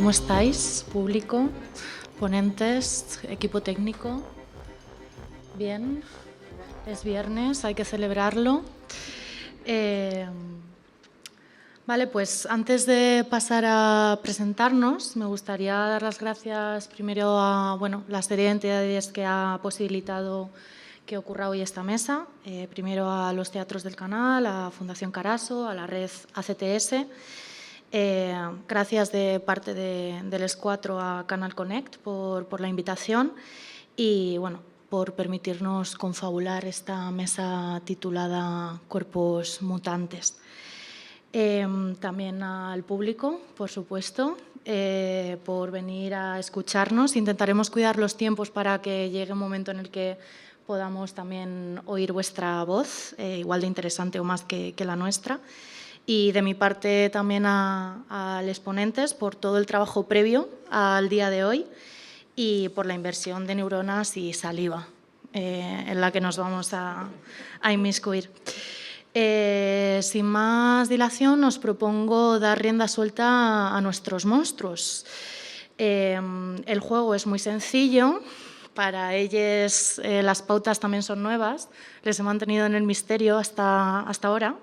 ¿Cómo estáis, público, ponentes, equipo técnico? Bien, es viernes, hay que celebrarlo. Vale, pues antes de pasar a presentarnos, me gustaría dar las gracias primero a la serie de entidades que ha posibilitado que ocurra hoy esta mesa. Primero a los teatros del canal, a Fundación Caraso, a la red ACTS. Gracias de parte del ES4 a Canal Connect por la invitación y por permitirnos confabular esta mesa titulada Cuerpos Mutantes. También al público, por supuesto, por venir a escucharnos. Intentaremos cuidar los tiempos para que llegue un momento en el que podamos también oír vuestra voz, igual de interesante o más que la nuestra. Y de mi parte también a los ponentes por todo el trabajo previo al día de hoy y por la inversión de neuronas y saliva en la que nos vamos a inmiscuir. Sin más dilación, os propongo dar rienda suelta a nuestros monstruos. El juego es muy sencillo. Para ellos las pautas también son nuevas. Les he mantenido en el misterio hasta ahora.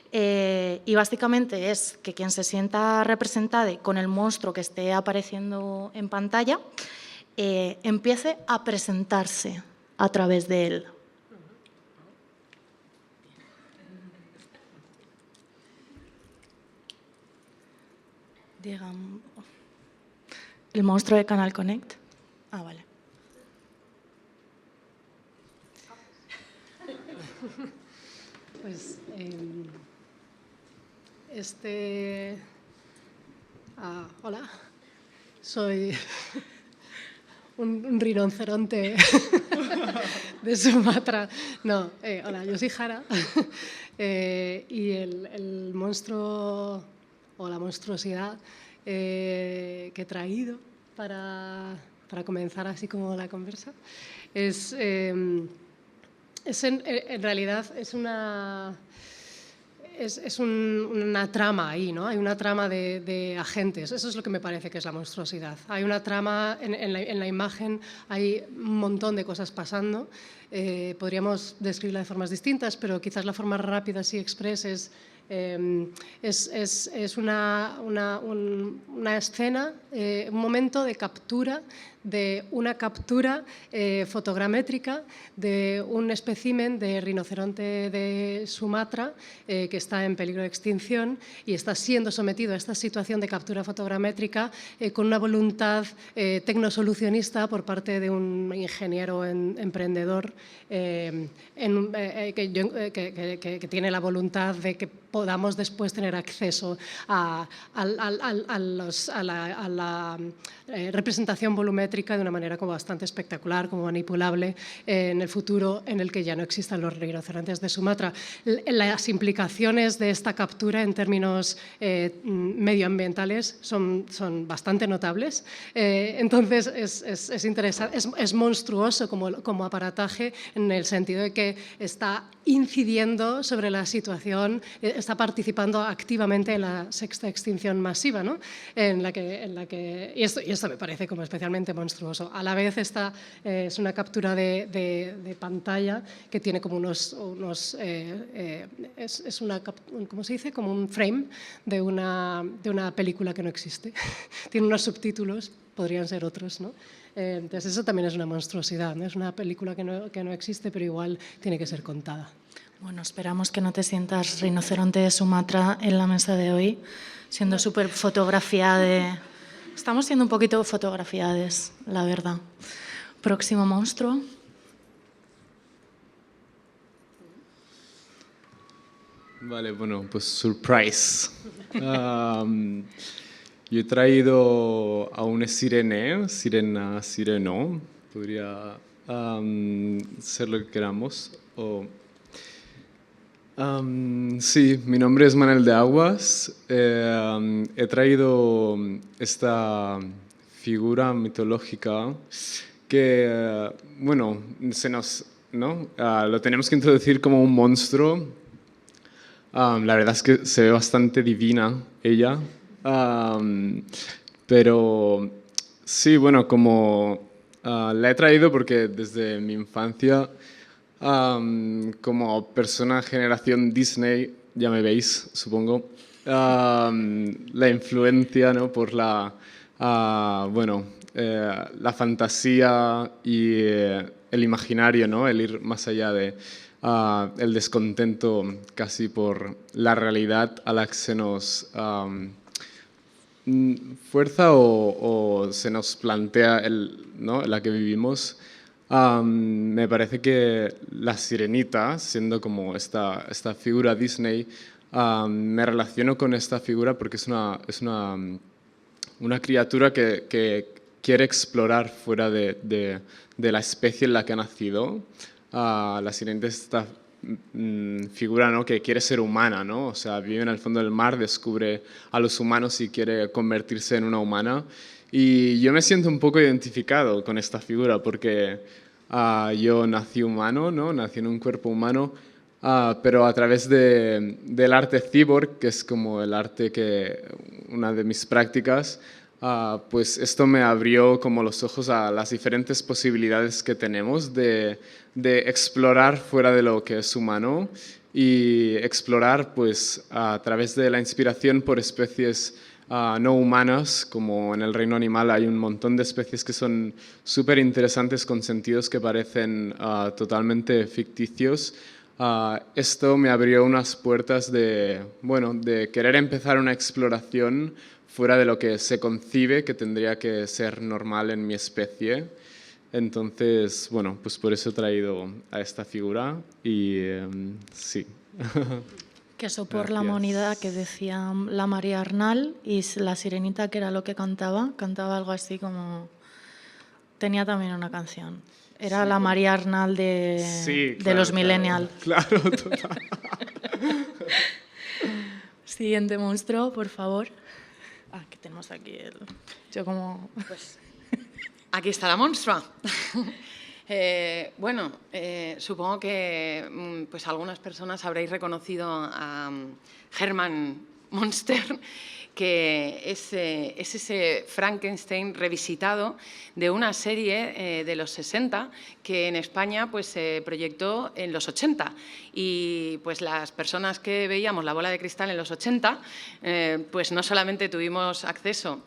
Y básicamente es que quien se sienta representado con el monstruo que esté apareciendo en pantalla empiece a presentarse a través de él. Digamos, el monstruo de Canal Connect. Ah, vale. Pues hola, soy un rinoceronte de Sumatra. No, hola, yo soy Jara y el monstruo o la monstruosidad que he traído para comenzar así como la conversa en realidad es una trama ahí, ¿no? Hay una trama de agentes. Eso es lo que me parece que es la monstruosidad. Hay una trama en la imagen, hay un montón de cosas pasando. Podríamos describirla de formas distintas, pero quizás la forma rápida, así express, es una escena, un momento de captura, de una captura fotogramétrica de un espécimen de rinoceronte de Sumatra que está en peligro de extinción y está siendo sometido a esta situación de captura fotogramétrica con una voluntad tecnosolucionista por parte de un ingeniero emprendedor que tiene la voluntad de que podamos después tener acceso a la representación volumétrica de una manera como bastante espectacular, como manipulable en el futuro en el que ya no existan los rinocerontes de Sumatra. Las implicaciones de esta captura en términos medioambientales son bastante notables. Entonces es interesante, es monstruoso como aparataje en el sentido de que está incidiendo sobre la situación, está participando activamente en la sexta extinción masiva, ¿no? Y esto me parece como especialmente monstruoso. A la vez es una captura de pantalla que tiene como ¿cómo se dice? Como un frame de una película que no existe. Tiene unos subtítulos, podrían ser otros, ¿no? Entonces eso también es una monstruosidad, ¿no? Es una película que no existe, pero igual tiene que ser contada. Bueno, esperamos que no te sientas rinoceronte de Sumatra en la mesa de hoy, siendo súper fotografiada. Estamos siendo un poquito fotografiades, la verdad. Próximo monstruo. Vale, bueno, pues surprise. Yo he traído a una sireno, podría ser lo que queramos. Sí, mi nombre es Manuel de Aguas. He traído esta figura mitológica que, ¿no? Lo tenemos que introducir como un monstruo. La verdad es que se ve bastante divina ella. Pero sí, bueno, como la he traído porque desde mi infancia, como persona generación Disney, ya me veis, supongo, la influencia, ¿no? Por la, la fantasía y el imaginario, ¿no? El ir más allá de el descontento casi por la realidad a la que se nos fuerza o se nos plantea ¿no? la que vivimos. Me parece que la Sirenita, siendo como esta figura Disney, me relaciono con esta figura porque es una criatura que quiere explorar fuera de la especie en la que ha nacido. La Sirenita es esta figura, ¿no? que quiere ser humana, ¿no? O sea, vive en el fondo del mar, descubre a los humanos y quiere convertirse en una humana. Y yo me siento un poco identificado con esta figura porque yo nací humano, ¿no? Nací en un cuerpo humano, pero a través del arte cyborg, que es como el arte una de mis prácticas, pues esto me abrió como los ojos a las diferentes posibilidades que tenemos de explorar fuera de lo que es humano y explorar pues a través de la inspiración por especies no humanas, como en el reino animal hay un montón de especies que son súper interesantes con sentidos que parecen totalmente ficticios. Esto me abrió unas puertas de querer empezar una exploración fuera de lo que se concibe que tendría que ser normal en mi especie. Entonces, bueno, pues por eso he traído a esta figura y sí. Queso por la moneda que decía la María Arnal y la Sirenita, que era lo que cantaba algo así como... Tenía también una canción. Era sí, la María Arnal de los millennials. Claro, total. Siguiente monstruo, por favor. Que tenemos aquí yo como... Pues, aquí está la monstrua. Supongo que pues algunas personas habréis reconocido a Hermann Monster, que es ese Frankenstein revisitado de una serie de los 60 que en España pues, se proyectó en los 80. Y pues las personas que veíamos La bola de cristal en los 80, pues no solamente tuvimos acceso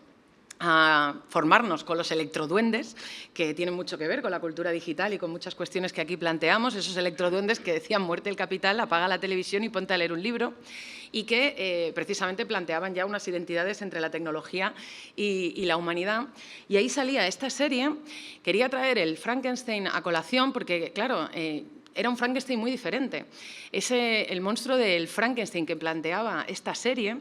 a formarnos con los electroduendes, que tienen mucho que ver con la cultura digital y con muchas cuestiones que aquí planteamos, esos electroduendes que decían muerte el capital, apaga la televisión y ponte a leer un libro, y que precisamente planteaban ya unas identidades entre la tecnología y la humanidad. Y ahí salía esta serie. Quería traer el Frankenstein a colación porque, claro, era un Frankenstein muy diferente. El monstruo del Frankenstein que planteaba esta serie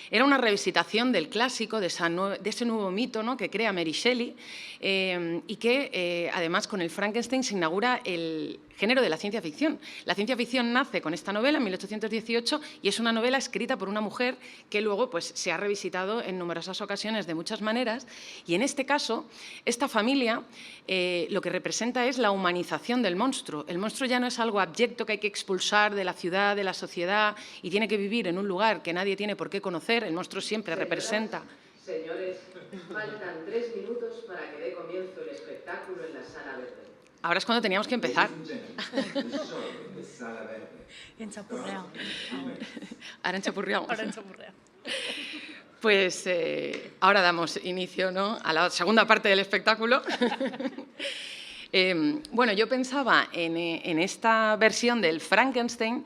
era una revisitación del clásico, de ese nuevo mito, ¿no?, que crea Mary Shelley y que, además, con el Frankenstein se inaugura el género de la ciencia ficción. La ciencia ficción nace con esta novela en 1818 y es una novela escrita por una mujer que luego pues, se ha revisitado en numerosas ocasiones de muchas maneras, y en este caso, esta familia lo que representa es la humanización del monstruo. El monstruo ya no es algo abyecto que hay que expulsar de la ciudad, de la sociedad, y tiene que vivir en un lugar que nadie tiene por qué conocer. El monstruo siempre representa... Señores, faltan 3 minutos para que dé comienzo el espectáculo en la Sala Verde. Ahora es cuando teníamos que empezar. Enchapurreado. Ahora enchapurreado. Ahora enchapurreado. Pues ahora damos inicio, ¿no?, a la segunda parte del espectáculo. Bueno, yo pensaba en esta versión del Frankenstein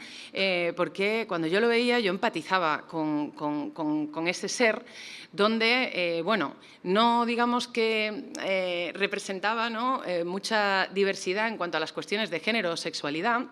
porque cuando yo lo veía yo empatizaba con ese ser donde, bueno, no digamos que representaba, ¿no?, mucha diversidad en cuanto a las cuestiones de género o sexualidad,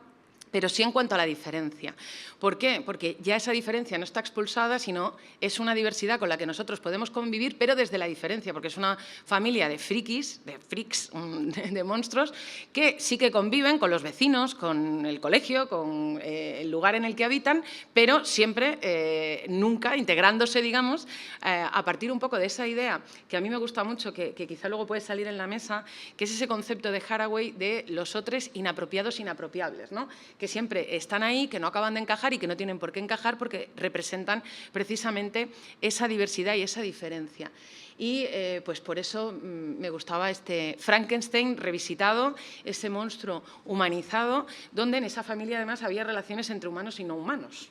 pero sí en cuanto a la diferencia. ¿Por qué? Porque ya esa diferencia no está expulsada, sino es una diversidad con la que nosotros podemos convivir, pero desde la diferencia, porque es una familia de frikis, de freaks, de monstruos, que sí que conviven con los vecinos, con el colegio, con el lugar en el que habitan, pero siempre, nunca integrándose, digamos, a partir un poco de esa idea que a mí me gusta mucho, que quizá luego puede salir en la mesa, que es ese concepto de Haraway de los otros inapropiados, inapropiables, ¿no?, que siempre están ahí, que no acaban de encajar y que no tienen por qué encajar porque representan precisamente esa diversidad y esa diferencia. Y pues por eso me gustaba este Frankenstein revisitado, ese monstruo humanizado, donde en esa familia además había relaciones entre humanos y no humanos.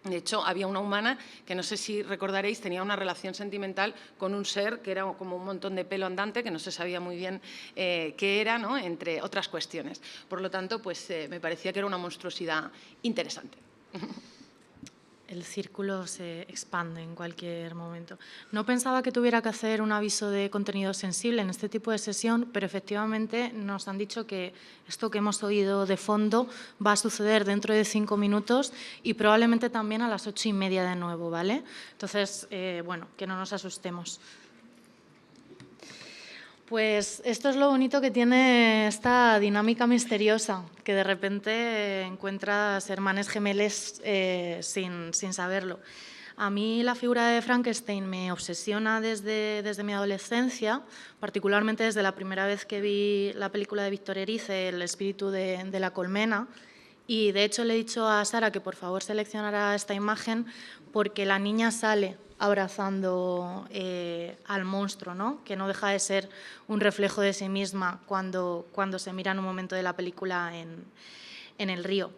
De hecho, había una humana que, no sé si recordaréis, tenía una relación sentimental con un ser que era como un montón de pelo andante, que no se sabía muy bien qué era, ¿no?, entre otras cuestiones. Por lo tanto, pues me parecía que era una monstruosidad interesante. El círculo se expande en cualquier momento. No pensaba que tuviera que hacer un aviso de contenido sensible en este tipo de sesión, pero efectivamente nos han dicho que esto que hemos oído de fondo va a suceder dentro de 5 minutos y probablemente también a las 8:30 de nuevo, ¿vale? Entonces, bueno, que no nos asustemos. Pues esto es lo bonito que tiene esta dinámica misteriosa, que de repente encuentras hermanos gemelos sin saberlo. A mí la figura de Frankenstein me obsesiona desde mi adolescencia, particularmente desde la primera vez que vi la película de Víctor Erice, El espíritu de la colmena, y de hecho le he dicho a Sara que por favor seleccionara esta imagen porque la niña sale abrazando al monstruo, ¿no?, que no deja de ser un reflejo de sí misma cuando se mira en un momento de la película en el río.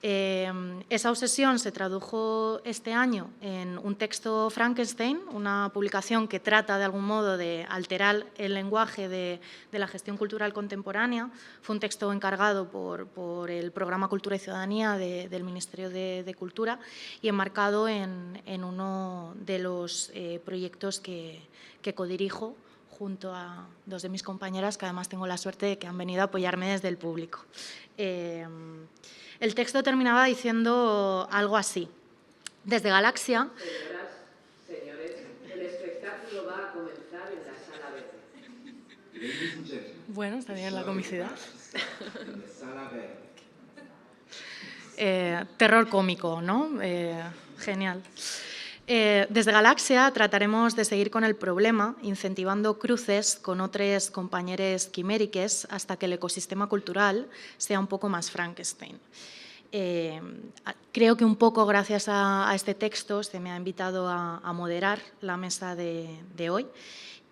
Esa obsesión se tradujo este año en un texto Frankenstein, una publicación que trata de algún modo de alterar el lenguaje de la gestión cultural contemporánea. Fue un texto encargado por el Programa Cultura y Ciudadanía del Ministerio de Cultura y enmarcado en uno de los proyectos que codirijo junto a 2 de mis compañeras, que además tengo la suerte de que han venido a apoyarme desde el público. El texto terminaba diciendo algo así. Desde Galaxia... Señoras, señores, el espectáculo va a comenzar en la sala verde. Bueno, está bien la comicidad. Terror cómico, ¿no? Genial. Desde Galaxia trataremos de seguir con el problema, incentivando cruces con otros compañeros quimériques hasta que el ecosistema cultural sea un poco más Frankenstein. Creo que un poco gracias a este texto se me ha invitado a moderar la mesa de hoy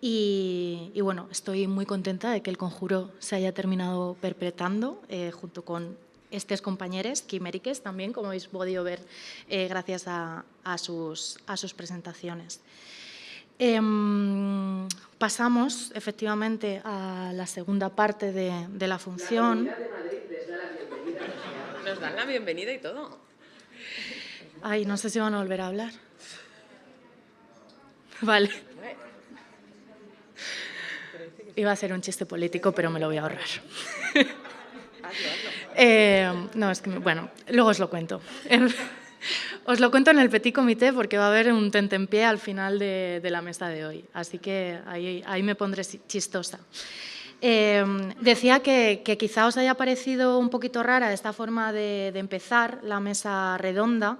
y bueno, estoy muy contenta de que el conjuro se haya terminado perpetrando junto con estos compañeros quimériques también, como habéis podido ver gracias a sus presentaciones. Pasamos efectivamente a la segunda parte de la función. La Comunidad de Madrid les da la bienvenida a los teatros. Nos dan la bienvenida y todo. Ay, no sé si van a volver a hablar. Vale. Iba a ser un chiste político, pero me lo voy a ahorrar. No, es que, bueno, luego os lo cuento. Os lo cuento en el petit comité porque va a haber un tentempié al final de la mesa de hoy, así que ahí me pondré chistosa. Decía que quizá os haya parecido un poquito rara esta forma de empezar la mesa redonda,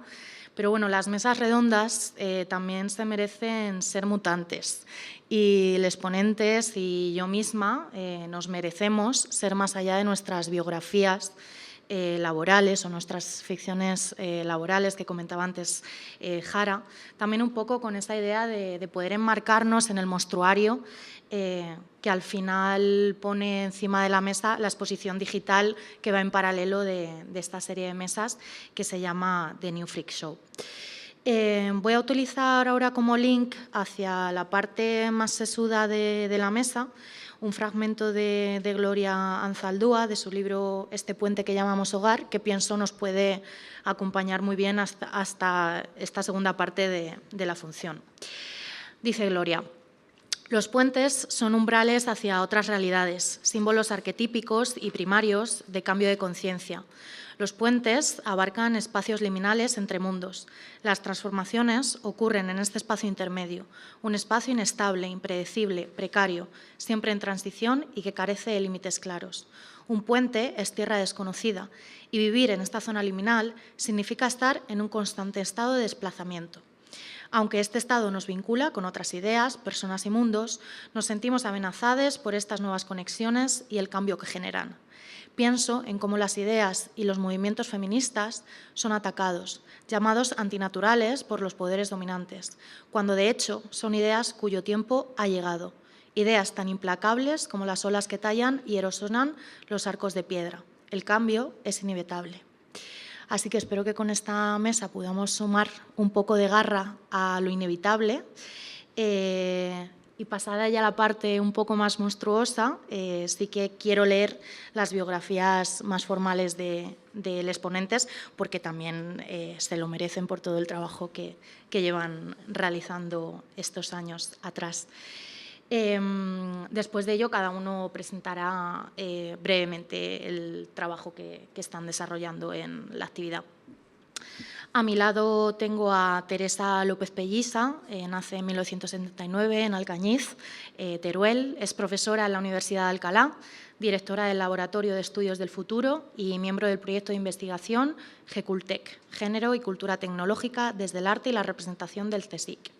pero bueno, las mesas redondas también se merecen ser mutantes y los ponentes y yo misma nos merecemos ser más allá de nuestras biografías laborales o nuestras ficciones laborales que comentaba antes Jara, también un poco con esa idea de poder enmarcarnos en el monstruario que al final pone encima de la mesa la exposición digital que va en paralelo de esta serie de mesas que se llama The New Freak Show. Voy a utilizar ahora como link hacia la parte más sesuda de la mesa un fragmento de Gloria Anzaldúa, de su libro Este puente que llamamos hogar, que pienso nos puede acompañar muy bien hasta esta segunda parte de la función. Dice Gloria: los puentes son umbrales hacia otras realidades, símbolos arquetípicos y primarios de cambio de conciencia. Los puentes abarcan espacios liminales entre mundos. Las transformaciones ocurren en este espacio intermedio, un espacio inestable, impredecible, precario, siempre en transición y que carece de límites claros. Un puente es tierra desconocida y vivir en esta zona liminal significa estar en un constante estado de desplazamiento. Aunque este estado nos vincula con otras ideas, personas y mundos, nos sentimos amenazados por estas nuevas conexiones y el cambio que generan. Pienso en cómo las ideas y los movimientos feministas son atacados, llamados antinaturales por los poderes dominantes, cuando de hecho son ideas cuyo tiempo ha llegado, ideas tan implacables como las olas que tallan y erosionan los arcos de piedra. El cambio es inevitable. Así que espero que con esta mesa podamos sumar un poco de garra a lo inevitable. Y pasada ya la parte un poco más monstruosa, sí que quiero leer las biografías más formales de los ponentes, porque también se lo merecen por todo el trabajo que llevan realizando estos años atrás. Después de ello, cada uno presentará brevemente el trabajo que están desarrollando en la actividad. A mi lado tengo a Teresa López Pelliza, nace en 1979 en Alcañiz, Teruel, es profesora en la Universidad de Alcalá, directora del Laboratorio de Estudios del Futuro y miembro del proyecto de investigación GECULTEC, Género y Cultura Tecnológica desde el arte y la representación del CSIC.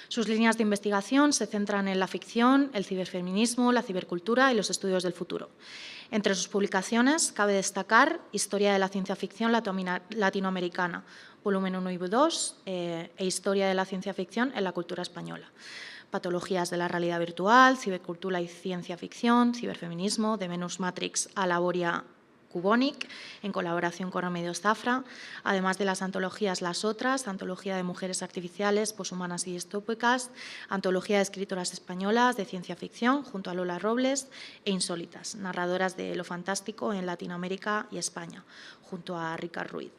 Sus líneas de investigación se centran en la ficción, el ciberfeminismo, la cibercultura y los estudios del futuro. Entre sus publicaciones cabe destacar Historia de la ciencia ficción latinoamericana, volumen 1 y 2, e Historia de la ciencia ficción en la cultura española. Patologías de la realidad virtual, cibercultura y ciencia ficción, ciberfeminismo, de Venus Matrix a Laboria Cubonic, en colaboración con Remedios Zafra, además de las antologías Las Otras, Antología de Mujeres Artificiales, Poshumanas y Distópicas, Antología de Escritoras Españolas de Ciencia Ficción, junto a Lola Robles, e Insólitas, narradoras de lo fantástico en Latinoamérica y España, junto a Ricard Ruiz.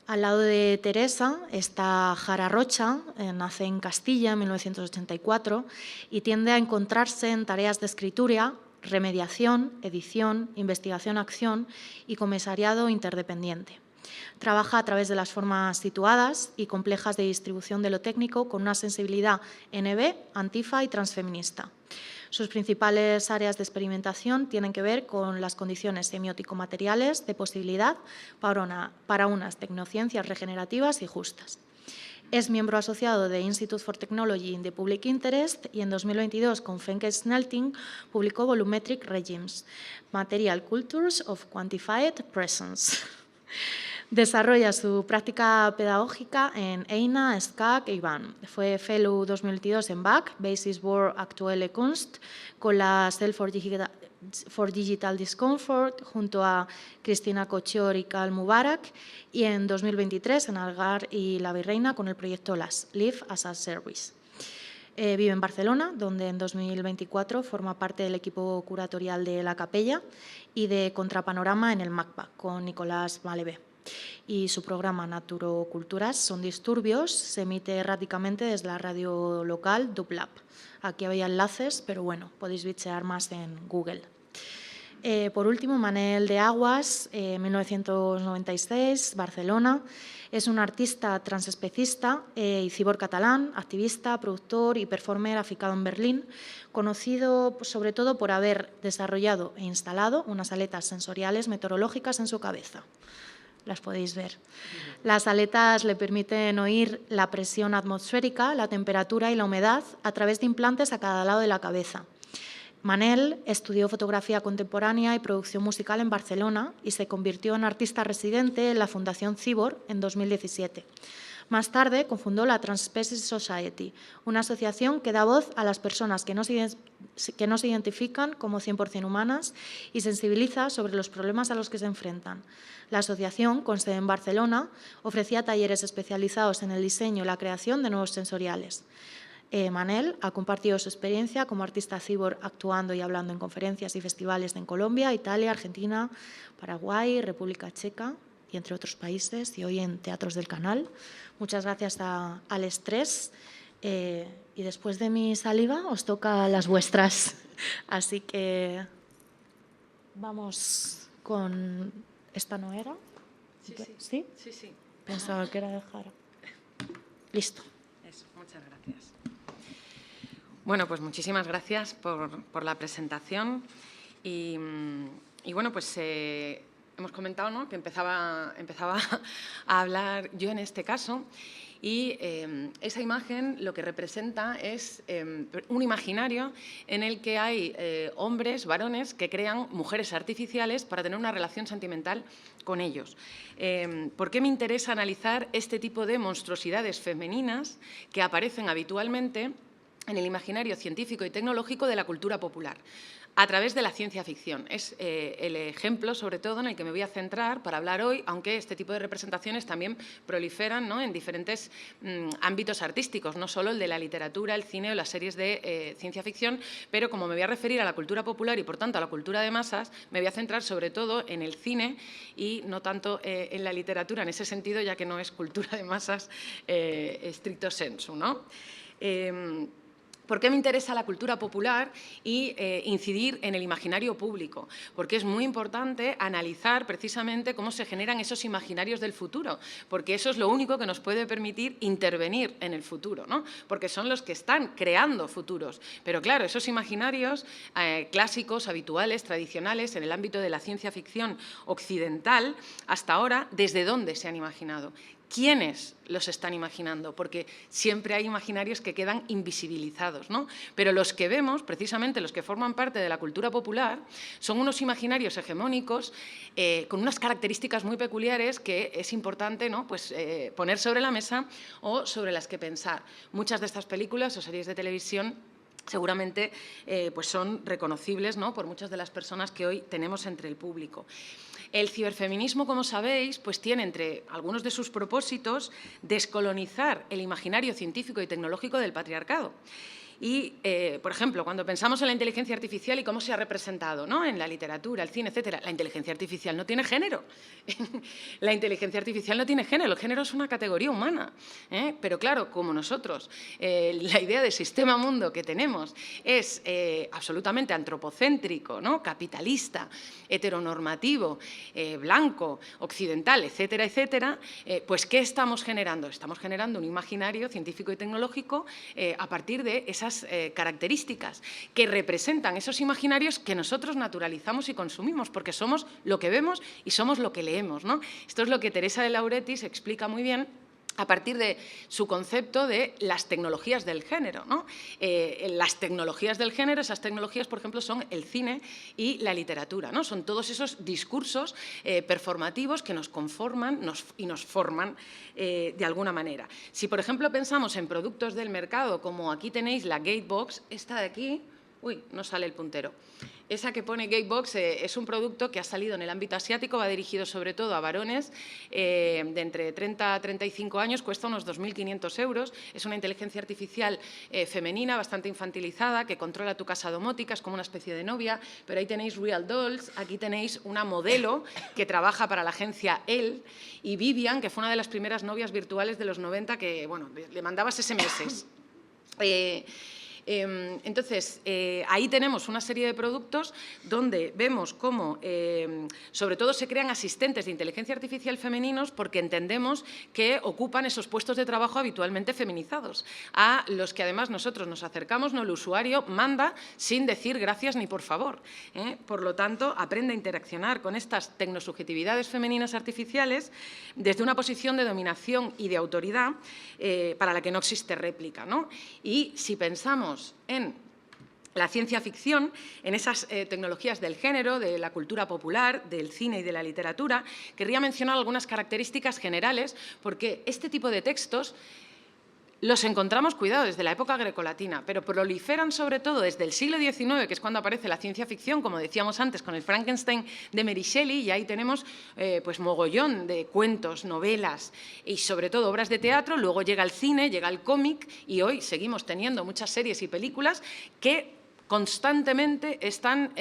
Al lado de Teresa está Jara Rocha, nace en Castilla en 1984 y tiende a encontrarse en tareas de escritura, remediación, edición, investigación-acción y comisariado interdependiente. Trabaja a través de las formas situadas y complejas de distribución de lo técnico con una sensibilidad NB, antifa y transfeminista. Sus principales áreas de experimentación tienen que ver con las condiciones semiótico-materiales de posibilidad para unas tecnociencias regenerativas y justas. Es miembro asociado de Institute for Technology in the Public Interest y en 2022 con Fenke Snelting publicó Volumetric Regimes, Material Cultures of Quantified Presence. Desarrolla su práctica pedagógica en EINA, SCAC e IBAN. Fue Fellow 2022 en BAC, Basis World Actuelle Kunst, con la Cell for Digital Discomfort, junto a Cristina Cochior y Cal Mubarak, y en 2023 en Algar y La Virreina con el proyecto LAS, Live as a Service. Vive en Barcelona, donde en 2024 forma parte del equipo curatorial de La Capella y de Contrapanorama en el MACBA, con Nicolás Malebé. Y su programa Naturoculturas son disturbios, se emite erráticamente desde la radio local Dublab. Aquí había enlaces, pero bueno, podéis bichear más en Google. Por último, Manel de Aguas, 1996, Barcelona. Es un artista transespecista y cibor catalán, activista, productor y performer aficado en Berlín, conocido sobre todo por haber desarrollado e instalado unas aletas sensoriales meteorológicas en su cabeza. Las podéis ver. Las aletas le permiten oír la presión atmosférica, la temperatura y la humedad a través de implantes a cada lado de la cabeza. Manel estudió fotografía contemporánea y producción musical en Barcelona y se convirtió en artista residente en la Fundación Cibor en 2017. Más tarde cofundó la Transspecies Society, una asociación que da voz a las personas que no se identifican como 100% humanas y sensibiliza sobre los problemas a los que se enfrentan. La asociación, con sede en Barcelona, ofrecía talleres especializados en el diseño y la creación de nuevos sensoriales. Manel ha compartido su experiencia como artista cibor actuando y hablando en conferencias y festivales en Colombia, Italia, Argentina, Paraguay, República Checa y entre otros países, y hoy en Teatros del Canal. Muchas gracias al estrés. Y después de mi saliva os toca las vuestras. Así que vamos con... ¿Esta no era? Sí, sí. ¿Sí? Sí, sí. Pensaba que era de Jara. Listo. Eso, muchas gracias. Bueno, pues muchísimas gracias por la presentación. Y bueno, pues hemos comentado, ¿no?, que empezaba a hablar yo en este caso. Y esa imagen lo que representa es un imaginario en el que hay hombres, varones, que crean mujeres artificiales para tener una relación sentimental con ellos. ¿Por qué me interesa analizar este tipo de monstruosidades femeninas que aparecen habitualmente en el imaginario científico y tecnológico de la cultura popular? A través de la ciencia ficción. Es el ejemplo, sobre todo, en el que me voy a centrar para hablar hoy, aunque este tipo de representaciones también proliferan, ¿no?, en diferentes ámbitos artísticos, no solo el de la literatura, el cine o las series de ciencia ficción, pero como me voy a referir a la cultura popular y, por tanto, a la cultura de masas, me voy a centrar sobre todo en el cine y no tanto en la literatura, en ese sentido, ya que no es cultura de masas stricto sensu, ¿no? ¿Por qué me interesa la cultura popular y incidir en el imaginario público? Porque es muy importante analizar precisamente cómo se generan esos imaginarios del futuro, porque eso es lo único que nos puede permitir intervenir en el futuro, ¿no? Porque son los que están creando futuros. Pero claro, esos imaginarios clásicos, habituales, tradicionales, en el ámbito de la ciencia ficción occidental, hasta ahora, ¿desde dónde se han imaginado? ¿Quiénes los están imaginando? Porque siempre hay imaginarios que quedan invisibilizados, ¿no? Pero los que vemos, precisamente los que forman parte de la cultura popular, son unos imaginarios hegemónicos con unas características muy peculiares que es importante, ¿no?, pues, poner sobre la mesa o sobre las que pensar. Muchas de estas películas o series de televisión seguramente pues son reconocibles, ¿no?, por muchas de las personas que hoy tenemos entre el público. El ciberfeminismo, como sabéis, pues tiene entre algunos de sus propósitos descolonizar el imaginario científico y tecnológico del patriarcado. Y, por ejemplo, cuando pensamos en la inteligencia artificial y cómo se ha representado, ¿no?, en la literatura, el cine, etcétera, la inteligencia artificial no tiene género. La inteligencia artificial no tiene género, el género es una categoría humana. Pero claro, como nosotros, la idea de sistema mundo que tenemos es absolutamente antropocéntrico, ¿no?, capitalista, heteronormativo, blanco, occidental, etcétera, etcétera, pues ¿qué estamos generando? Estamos generando un imaginario científico y tecnológico a partir de esas características que representan esos imaginarios que nosotros naturalizamos y consumimos, porque somos lo que vemos y somos lo que leemos, ¿no? Esto es lo que Teresa de Lauretis explica muy bien a partir de su concepto de las tecnologías del género, ¿no? Las tecnologías del género, esas tecnologías, por ejemplo, son el cine y la literatura, ¿no? Son todos esos discursos performativos que nos conforman y nos forman de alguna manera. Si, por ejemplo, pensamos en productos del mercado, como aquí tenéis la Gatebox, esta de aquí, uy, no sale el puntero. Esa que pone Gatebox es un producto que ha salido en el ámbito asiático, va dirigido sobre todo a varones de entre 30 a 35 años, cuesta unos 2.500 euros. Es una inteligencia artificial femenina, bastante infantilizada, que controla tu casa domótica, es como una especie de novia, pero ahí tenéis Real Dolls, aquí tenéis una modelo que trabaja para la agencia Elle, y Vivian, que fue una de las primeras novias virtuales de los 90 que, bueno, le mandabas SMS. Entonces, ahí tenemos una serie de productos donde vemos cómo, sobre todo, se crean asistentes de inteligencia artificial femeninos porque entendemos que ocupan esos puestos de trabajo habitualmente feminizados, a los que además nosotros nos acercamos, no, el usuario manda sin decir gracias ni por favor. Por lo tanto, aprende a interaccionar con estas tecnosubjetividades femeninas artificiales desde una posición de dominación y de autoridad para la que no existe réplica, ¿no? Y si pensamos en la ciencia ficción, en esas tecnologías del género, de la cultura popular, del cine y de la literatura, querría mencionar algunas características generales, porque este tipo de textos los encontramos, cuidado, desde la época grecolatina, pero proliferan sobre todo desde el siglo XIX, que es cuando aparece la ciencia ficción, como decíamos antes, con el Frankenstein de Mary Shelley, y ahí tenemos pues mogollón de cuentos, novelas y sobre todo obras de teatro. Luego llega el cine, llega el cómic, y hoy seguimos teniendo muchas series y películas que constantemente están,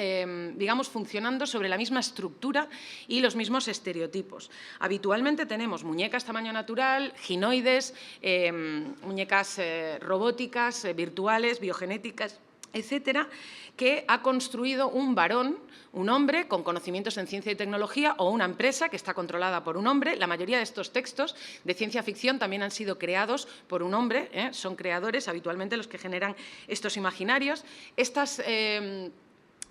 digamos, funcionando sobre la misma estructura y los mismos estereotipos. Habitualmente tenemos muñecas tamaño natural, ginoides, muñecas robóticas, virtuales, biogenéticas, etcétera, que ha construido un varón, un hombre con conocimientos en ciencia y tecnología, o una empresa que está controlada por un hombre. La mayoría de estos textos de ciencia ficción también han sido creados por un hombre, son creadores habitualmente los que generan estos imaginarios. Estas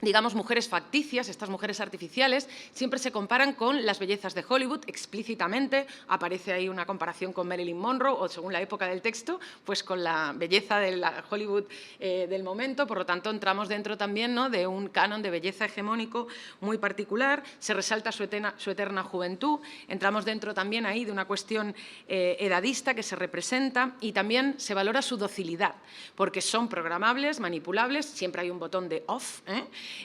digamos, mujeres facticias, estas mujeres artificiales, siempre se comparan con las bellezas de Hollywood, explícitamente. Aparece ahí una comparación con Marilyn Monroe, o según la época del texto, pues con la belleza de la Hollywood del momento. Por lo tanto, entramos dentro también, ¿no?, de un canon de belleza hegemónico muy particular. Se resalta su eterna juventud. Entramos dentro también ahí de una cuestión edadista que se representa, y también se valora su docilidad, porque son programables, manipulables, siempre hay un botón de off,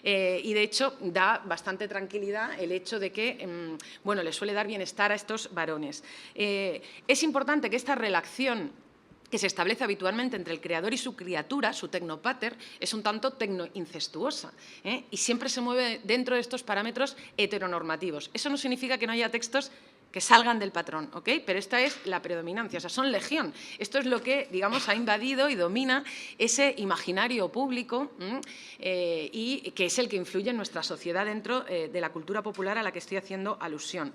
y de hecho da bastante tranquilidad el hecho de que bueno, le suele dar bienestar a estos varones. Es importante que esta relación que se establece habitualmente entre el creador y su criatura, su tecnopater, es un tanto tecnoincestuosa, y siempre se mueve dentro de estos parámetros heteronormativos. Eso no significa que no haya textos que salgan del patrón, ¿ok? Pero esta es la predominancia, o sea, son legión. Esto es lo que, digamos, ha invadido y domina ese imaginario público y que es el que influye en nuestra sociedad dentro de la cultura popular a la que estoy haciendo alusión.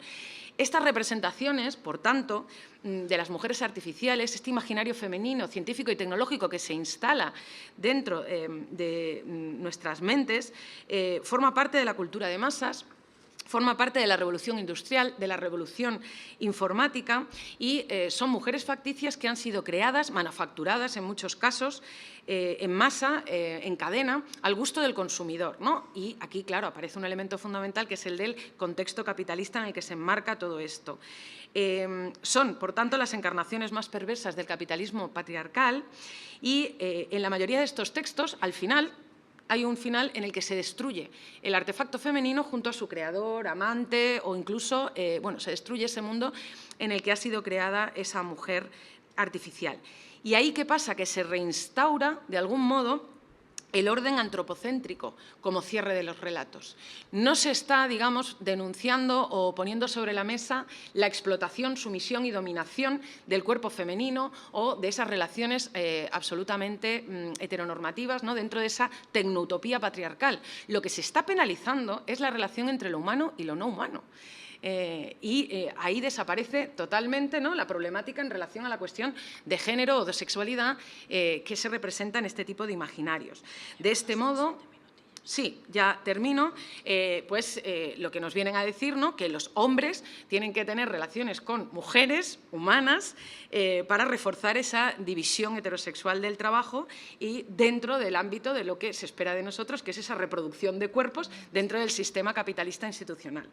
Estas representaciones, por tanto, de las mujeres artificiales, este imaginario femenino, científico y tecnológico que se instala dentro de nuestras mentes, forma parte de la cultura de masas, forma parte de la revolución industrial, de la revolución informática, y son mujeres facticias que han sido creadas, manufacturadas en muchos casos, en masa, en cadena, al gusto del consumidor, ¿no? Y aquí, claro, aparece un elemento fundamental que es el del contexto capitalista en el que se enmarca todo esto. Son, por tanto, las encarnaciones más perversas del capitalismo patriarcal, y en la mayoría de estos textos, al final, hay un final en el que se destruye el artefacto femenino junto a su creador, amante, o incluso, bueno, se destruye ese mundo en el que ha sido creada esa mujer artificial. Y ahí, ¿qué pasa? Que se reinstaura, de algún modo, el orden antropocéntrico como cierre de los relatos. No se está, digamos, denunciando o poniendo sobre la mesa la explotación, sumisión y dominación del cuerpo femenino o de esas relaciones absolutamente heteronormativas, ¿no?, dentro de esa tecnoutopía patriarcal. Lo que se está penalizando es la relación entre lo humano y lo no humano. Ahí desaparece totalmente, ¿no?, la problemática en relación a la cuestión de género o de sexualidad que se representa en este tipo de imaginarios. De este modo, sí, ya termino, lo que nos vienen a decir, ¿no?, que los hombres tienen que tener relaciones con mujeres humanas para reforzar esa división heterosexual del trabajo y dentro del ámbito de lo que se espera de nosotros, que es esa reproducción de cuerpos dentro del sistema capitalista institucional.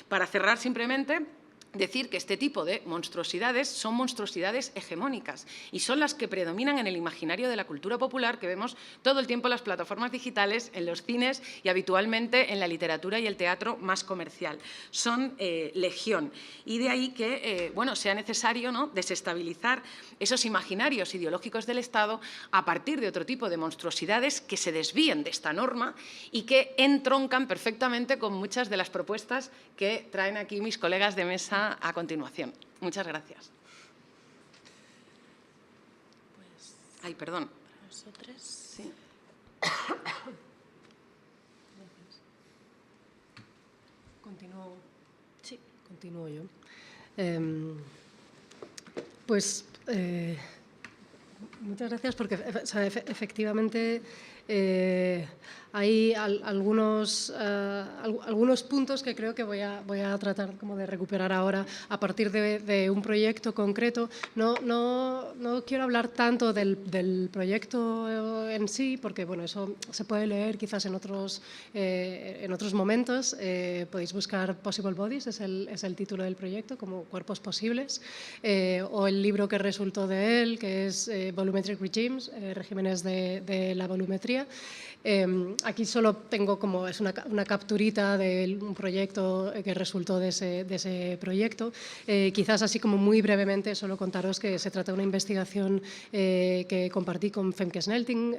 Para cerrar, simplemente decir que este tipo de monstruosidades son monstruosidades hegemónicas y son las que predominan en el imaginario de la cultura popular que vemos todo el tiempo en las plataformas digitales, en los cines y habitualmente en la literatura y el teatro más comercial. Son legión. Y de ahí que bueno, sea necesario, ¿no?, desestabilizar esos imaginarios ideológicos del Estado a partir de otro tipo de monstruosidades que se desvíen de esta norma y que entroncan perfectamente con muchas de las propuestas que traen aquí mis colegas de mesa a continuación. Muchas gracias. Ay, perdón. ¿Vosotros? Sí. Continúo. Sí. Continúo yo. Muchas gracias porque efectivamente hay algunos puntos que creo que voy a tratar como de recuperar ahora a partir de un proyecto concreto. No quiero hablar tanto del proyecto en sí, porque bueno, eso se puede leer quizás en otros momentos. Podéis buscar Possible Bodies, es el título del proyecto, como Cuerpos Posibles, o el libro que resultó de él, que es Volumetric Regimes, regímenes de la volumetría. Aquí solo tengo como es una capturita de un proyecto que resultó de ese proyecto. Quizás así como muy brevemente solo contaros que se trata de una investigación que compartí con Femke Snelting,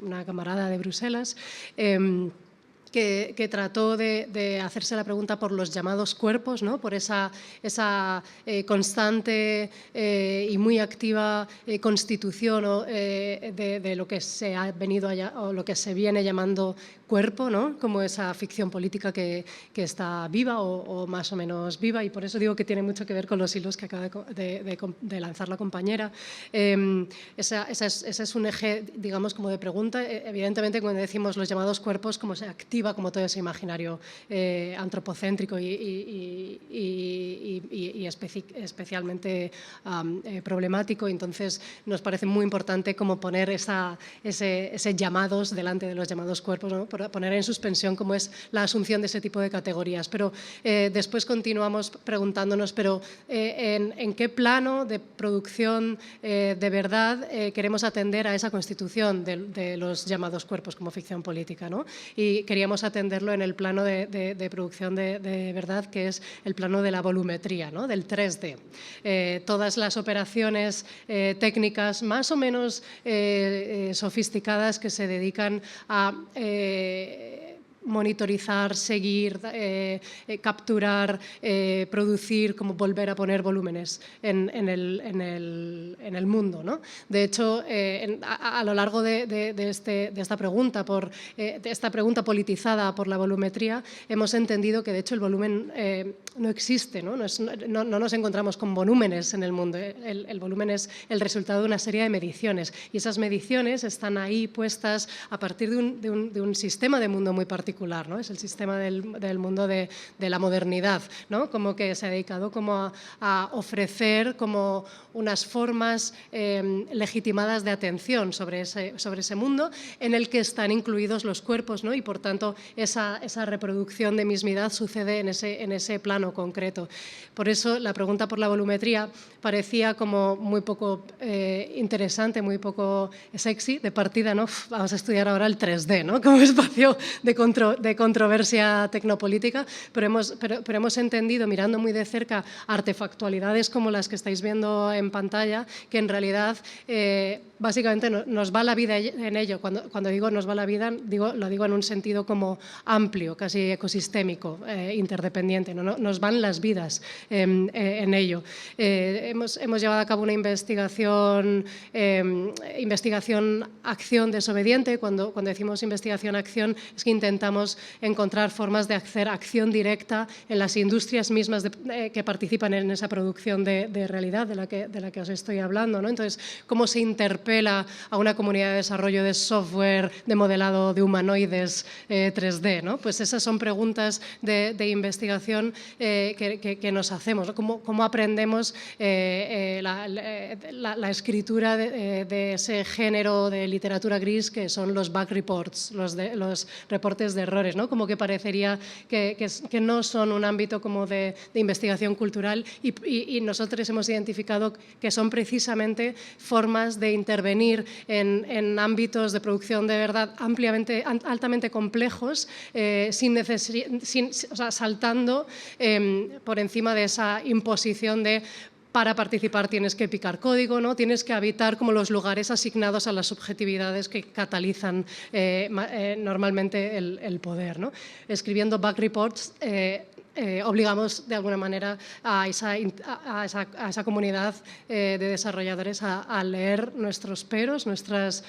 una camarada de Bruselas, que trató de hacerse la pregunta por los llamados cuerpos, ¿no?, por esa constante y muy activa constitución de lo que se ha venido o lo que se viene llamando cuerpo, ¿no?, como esa ficción política que está viva o más o menos viva, y por eso digo que tiene mucho que ver con los hilos que acaba de lanzar la compañera. Ese es un eje, digamos, como de pregunta. Evidentemente, cuando decimos los llamados cuerpos, como se activa perspectiva, como todo ese imaginario antropocéntrico y especialmente problemático. Entonces, nos parece muy importante como poner ese llamados delante de los llamados cuerpos, ¿no? Poner en suspensión cómo es la asunción de ese tipo de categorías. Pero después continuamos preguntándonos, pero ¿en qué plano de producción de verdad queremos atender a esa constitución de los llamados cuerpos como ficción política, ¿no? Y queríamos atenderlo en el plano de producción de verdad, que es el plano de la volumetría, ¿no? Del 3D. Todas las operaciones técnicas más o menos sofisticadas que se dedican a monitorizar, seguir, capturar, producir, como volver a poner volúmenes en el mundo, ¿no? De hecho, a lo largo de esta pregunta, de esta pregunta politizada por la volumetría, hemos entendido que de hecho el volumen no existe, ¿no? No nos encontramos con volúmenes en el mundo. El volumen es el resultado de una serie de mediciones y esas mediciones están ahí puestas a partir de un sistema de mundo muy particular, ¿no? Es el sistema del mundo de la modernidad, ¿no? Como que se ha dedicado como a ofrecer como unas formas legitimadas de atención sobre ese mundo en el que están incluidos los cuerpos, ¿no? Y por tanto esa reproducción de mismidad sucede en ese plano concreto. Por eso la pregunta por la volumetría parecía como muy poco interesante, muy poco sexy de partida, ¿no? Vamos a estudiar ahora el 3D, ¿no? Como espacio de controversia tecnopolítica, pero hemos entendido, mirando muy de cerca, artefactualidades como las que estáis viendo en pantalla, que en realidad básicamente nos va la vida en ello. Cuando digo nos va la vida, lo digo en un sentido como amplio, casi ecosistémico, interdependiente, ¿no? Nos van las vidas en ello. Hemos llevado a cabo una investigación acción desobediente. Cuando decimos investigación-acción es que intentamos encontrar formas de hacer acción directa en las industrias mismas que participan en esa producción de realidad de la que os estoy hablando, ¿no? Entonces, ¿cómo se interpela a una comunidad de desarrollo de software de modelado de humanoides 3D, ¿no? Pues esas son preguntas de investigación que nos hacemos, ¿no? ¿Cómo aprendemos la escritura de ese género de literatura gris que son los bug reports, los reportes de errores, ¿no? Como que parecería que no son un ámbito como de investigación cultural y nosotros hemos identificado que son precisamente formas de intervenir en ámbitos de producción de verdad altamente complejos, saltando por encima de esa imposición de para participar tienes que picar código, ¿no? Tienes que habitar como los lugares asignados a las subjetividades que catalizan normalmente el poder, ¿no? Escribiendo bug reports obligamos de alguna manera a esa comunidad de desarrolladores a leer nuestros peros, nuestras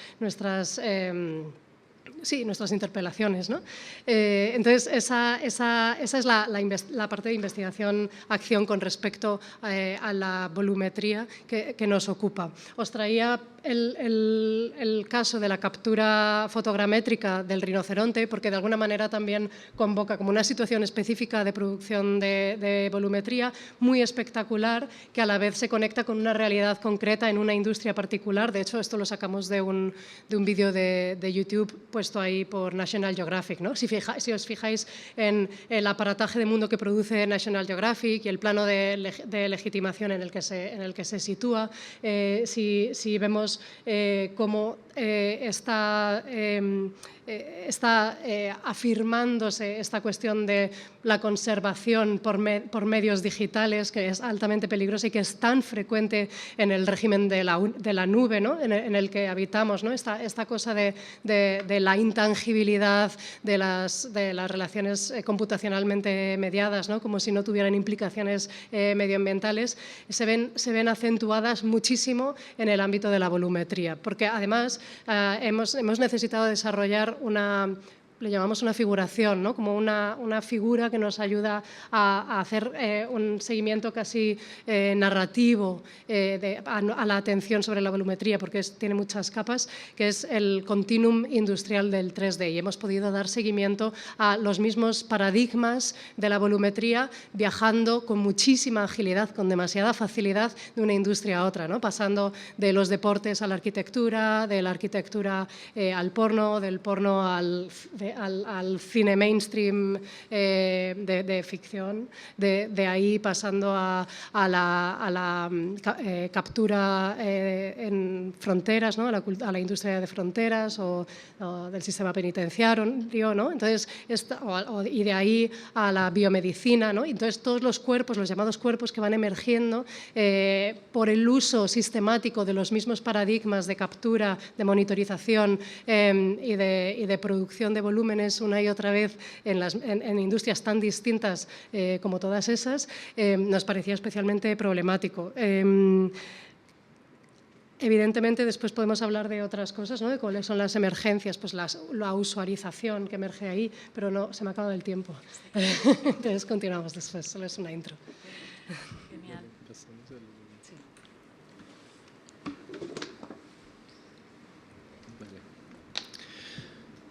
interpelaciones, ¿no? Entonces, esa es la parte de investigación-acción con respecto a la volumetría que nos ocupa. Os traía el caso de la captura fotogramétrica del rinoceronte, porque de alguna manera también convoca como una situación específica de producción de volumetría muy espectacular, que a la vez se conecta con una realidad concreta en una industria particular. De hecho, esto lo sacamos de un vídeo de YouTube puesto ahí por National Geographic, ¿no? Si os fijáis en el aparataje de mundo que produce National Geographic y el plano de legitimación en el que se sitúa, si vemos cómo está afirmándose esta cuestión de la conservación por medios digitales, que es altamente peligrosa y que es tan frecuente en el régimen de la nube, ¿no? en el que habitamos, ¿no? Esta cosa de la intangibilidad de las relaciones computacionalmente mediadas, ¿no? Como si no tuvieran implicaciones medioambientales, se ven acentuadas muchísimo en el ámbito de la volumetría, porque además hemos necesitado desarrollar le llamamos una figuración, ¿no? Como una figura que nos ayuda a hacer un seguimiento casi narrativo a la atención sobre la volumetría, porque tiene muchas capas, que es el continuum industrial del 3D. Y hemos podido dar seguimiento a los mismos paradigmas de la volumetría, viajando con muchísima agilidad, con demasiada facilidad de una industria a otra, ¿no? Pasando de los deportes a la arquitectura, de la arquitectura al porno, del porno al cine mainstream de ficción, de ahí pasando a la captura en fronteras, ¿no? a la industria de fronteras o del sistema penitenciario, ¿no? Entonces, y de ahí a la biomedicina, ¿no? Entonces, todos los cuerpos, los llamados cuerpos que van emergiendo por el uso sistemático de los mismos paradigmas de captura, de monitorización y de producción de volúmenes una y otra vez en industrias tan distintas como todas esas, nos parecía especialmente problemático. Evidentemente, después podemos hablar de otras cosas, ¿no? De cuáles son las emergencias, pues la usuarización que emerge ahí, pero no, se me ha acabado el tiempo. Entonces, continuamos después, solo es una intro. Genial.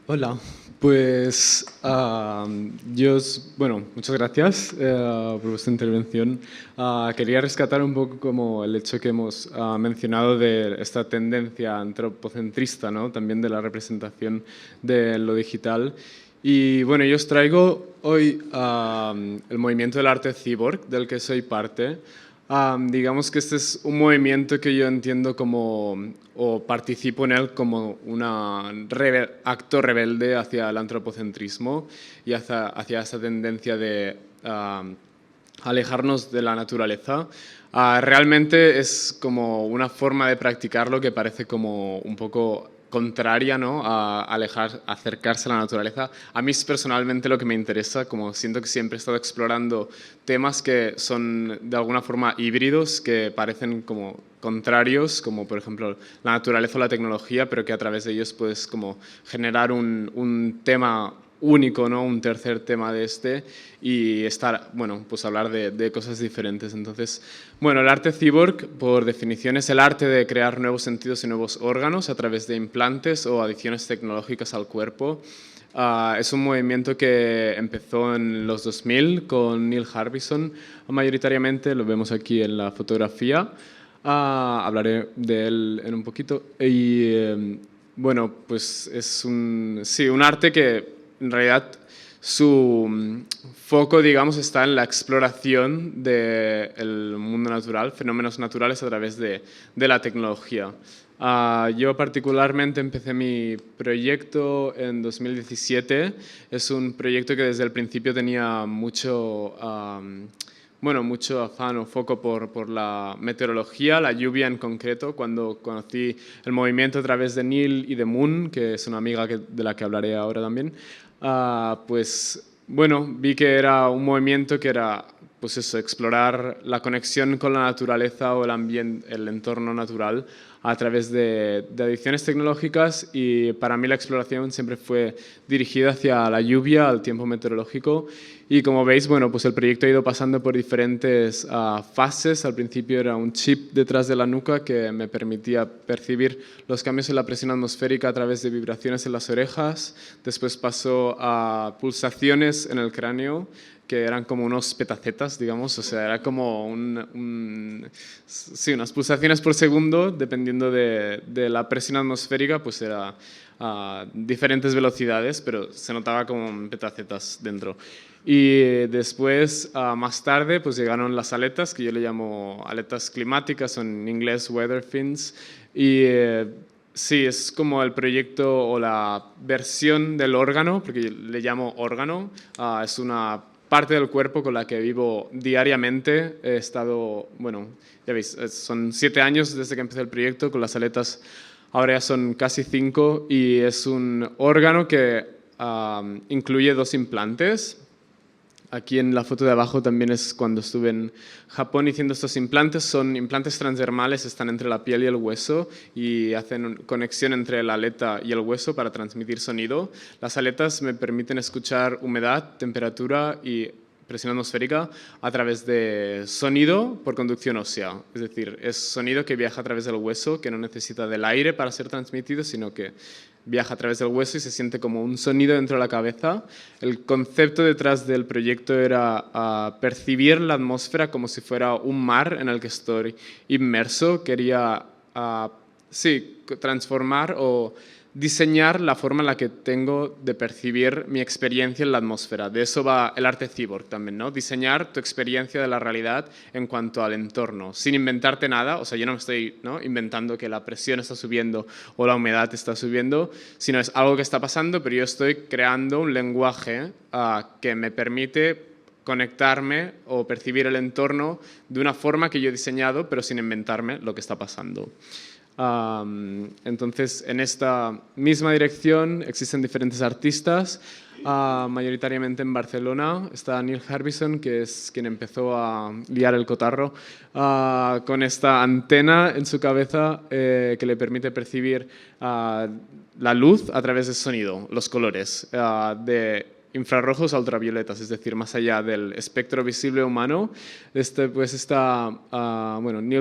Hola, pues muchas gracias por vuestra intervención. Quería rescatar un poco como el hecho que hemos mencionado de esta tendencia antropocentrista, ¿no? También de la representación de lo digital. Y bueno, yo os traigo hoy el movimiento del arte cyborg, del que soy parte. Digamos que este es un movimiento que yo entiendo como, o participo en él como un acto rebelde hacia el antropocentrismo y hacia esa tendencia de alejarnos de la naturaleza. Realmente es como una forma de practicarlo que parece como un poco contraria, ¿no? A acercarse a la naturaleza. A mí personalmente lo que me interesa, como siento que siempre he estado explorando temas que son de alguna forma híbridos, que parecen como contrarios, como por ejemplo la naturaleza o la tecnología, pero que a través de ellos puedes como generar un tema único, ¿no? Un tercer tema de este y pues hablar de cosas diferentes. Entonces, bueno, el arte cyborg, por definición, es el arte de crear nuevos sentidos y nuevos órganos a través de implantes o adiciones tecnológicas al cuerpo. Es un movimiento que empezó en los 2000 con Neil Harbisson, mayoritariamente, lo vemos aquí en la fotografía. Hablaré de él en un poquito. Y bueno, pues es un arte que en realidad su foco, digamos, está en la exploración del mundo natural, fenómenos naturales a través de la tecnología. Yo particularmente empecé mi proyecto en 2017. Es un proyecto que desde el principio tenía mucho afán o foco por la meteorología, la lluvia en concreto. Cuando conocí el movimiento a través de Neil y de Moon, que es una amiga de la que hablaré ahora también, pues bueno, vi que era un movimiento que era pues eso, explorar la conexión con la naturaleza o el ambiente, el entorno natural a través de adiciones tecnológicas, y para mí la exploración siempre fue dirigida hacia la lluvia, al tiempo meteorológico. Y como veis, bueno, pues el proyecto ha ido pasando por diferentes fases. Al principio era un chip detrás de la nuca que me permitía percibir los cambios en la presión atmosférica a través de vibraciones en las orejas. Después pasó a pulsaciones en el cráneo, que eran como unos petacetas, digamos, o sea, era como unas pulsaciones por segundo, dependiendo de la presión atmosférica, pues era a diferentes velocidades, pero se notaba como petacetas dentro. Y después, más tarde, pues llegaron las aletas, que yo le llamo aletas climáticas, o en inglés weather fins, y sí, es como el proyecto o la versión del órgano, porque yo le llamo órgano, es una parte del cuerpo con la que vivo diariamente. He estado, bueno, ya veis, son 7 años desde que empecé el proyecto, con las aletas ahora ya son casi 5, y es un órgano que incluye 2 implantes. aquí en la foto de abajo también es cuando estuve en Japón haciendo estos implantes. Son implantes transdermales, están entre la piel y el hueso y hacen conexión entre la aleta y el hueso para transmitir sonido. Las aletas me permiten escuchar humedad, temperatura y presión atmosférica a través de sonido por conducción ósea. Es decir, es sonido que viaja a través del hueso, que no necesita del aire para ser transmitido, sino que viaja a través del hueso y se siente como un sonido dentro de la cabeza. El concepto detrás del proyecto era percibir la atmósfera como si fuera un mar en el que estoy inmerso. Quería transformar o diseñar la forma en la que tengo de percibir mi experiencia en la atmósfera. De eso va el arte cyborg también, ¿no? Diseñar tu experiencia de la realidad en cuanto al entorno, sin inventarte nada. O sea, yo no me estoy, ¿no?, inventando que la presión está subiendo o la humedad está subiendo, sino es algo que está pasando, pero yo estoy creando un lenguaje que me permite conectarme o percibir el entorno de una forma que yo he diseñado, pero sin inventarme lo que está pasando. Entonces, en esta misma dirección existen diferentes artistas, mayoritariamente en Barcelona. Está Neil Harbison, que es quien empezó a liar el cotarro con esta antena en su cabeza que le permite percibir la luz a través del sonido, los colores, de infrarrojos a ultravioletas, es decir, más allá del espectro visible humano. Neil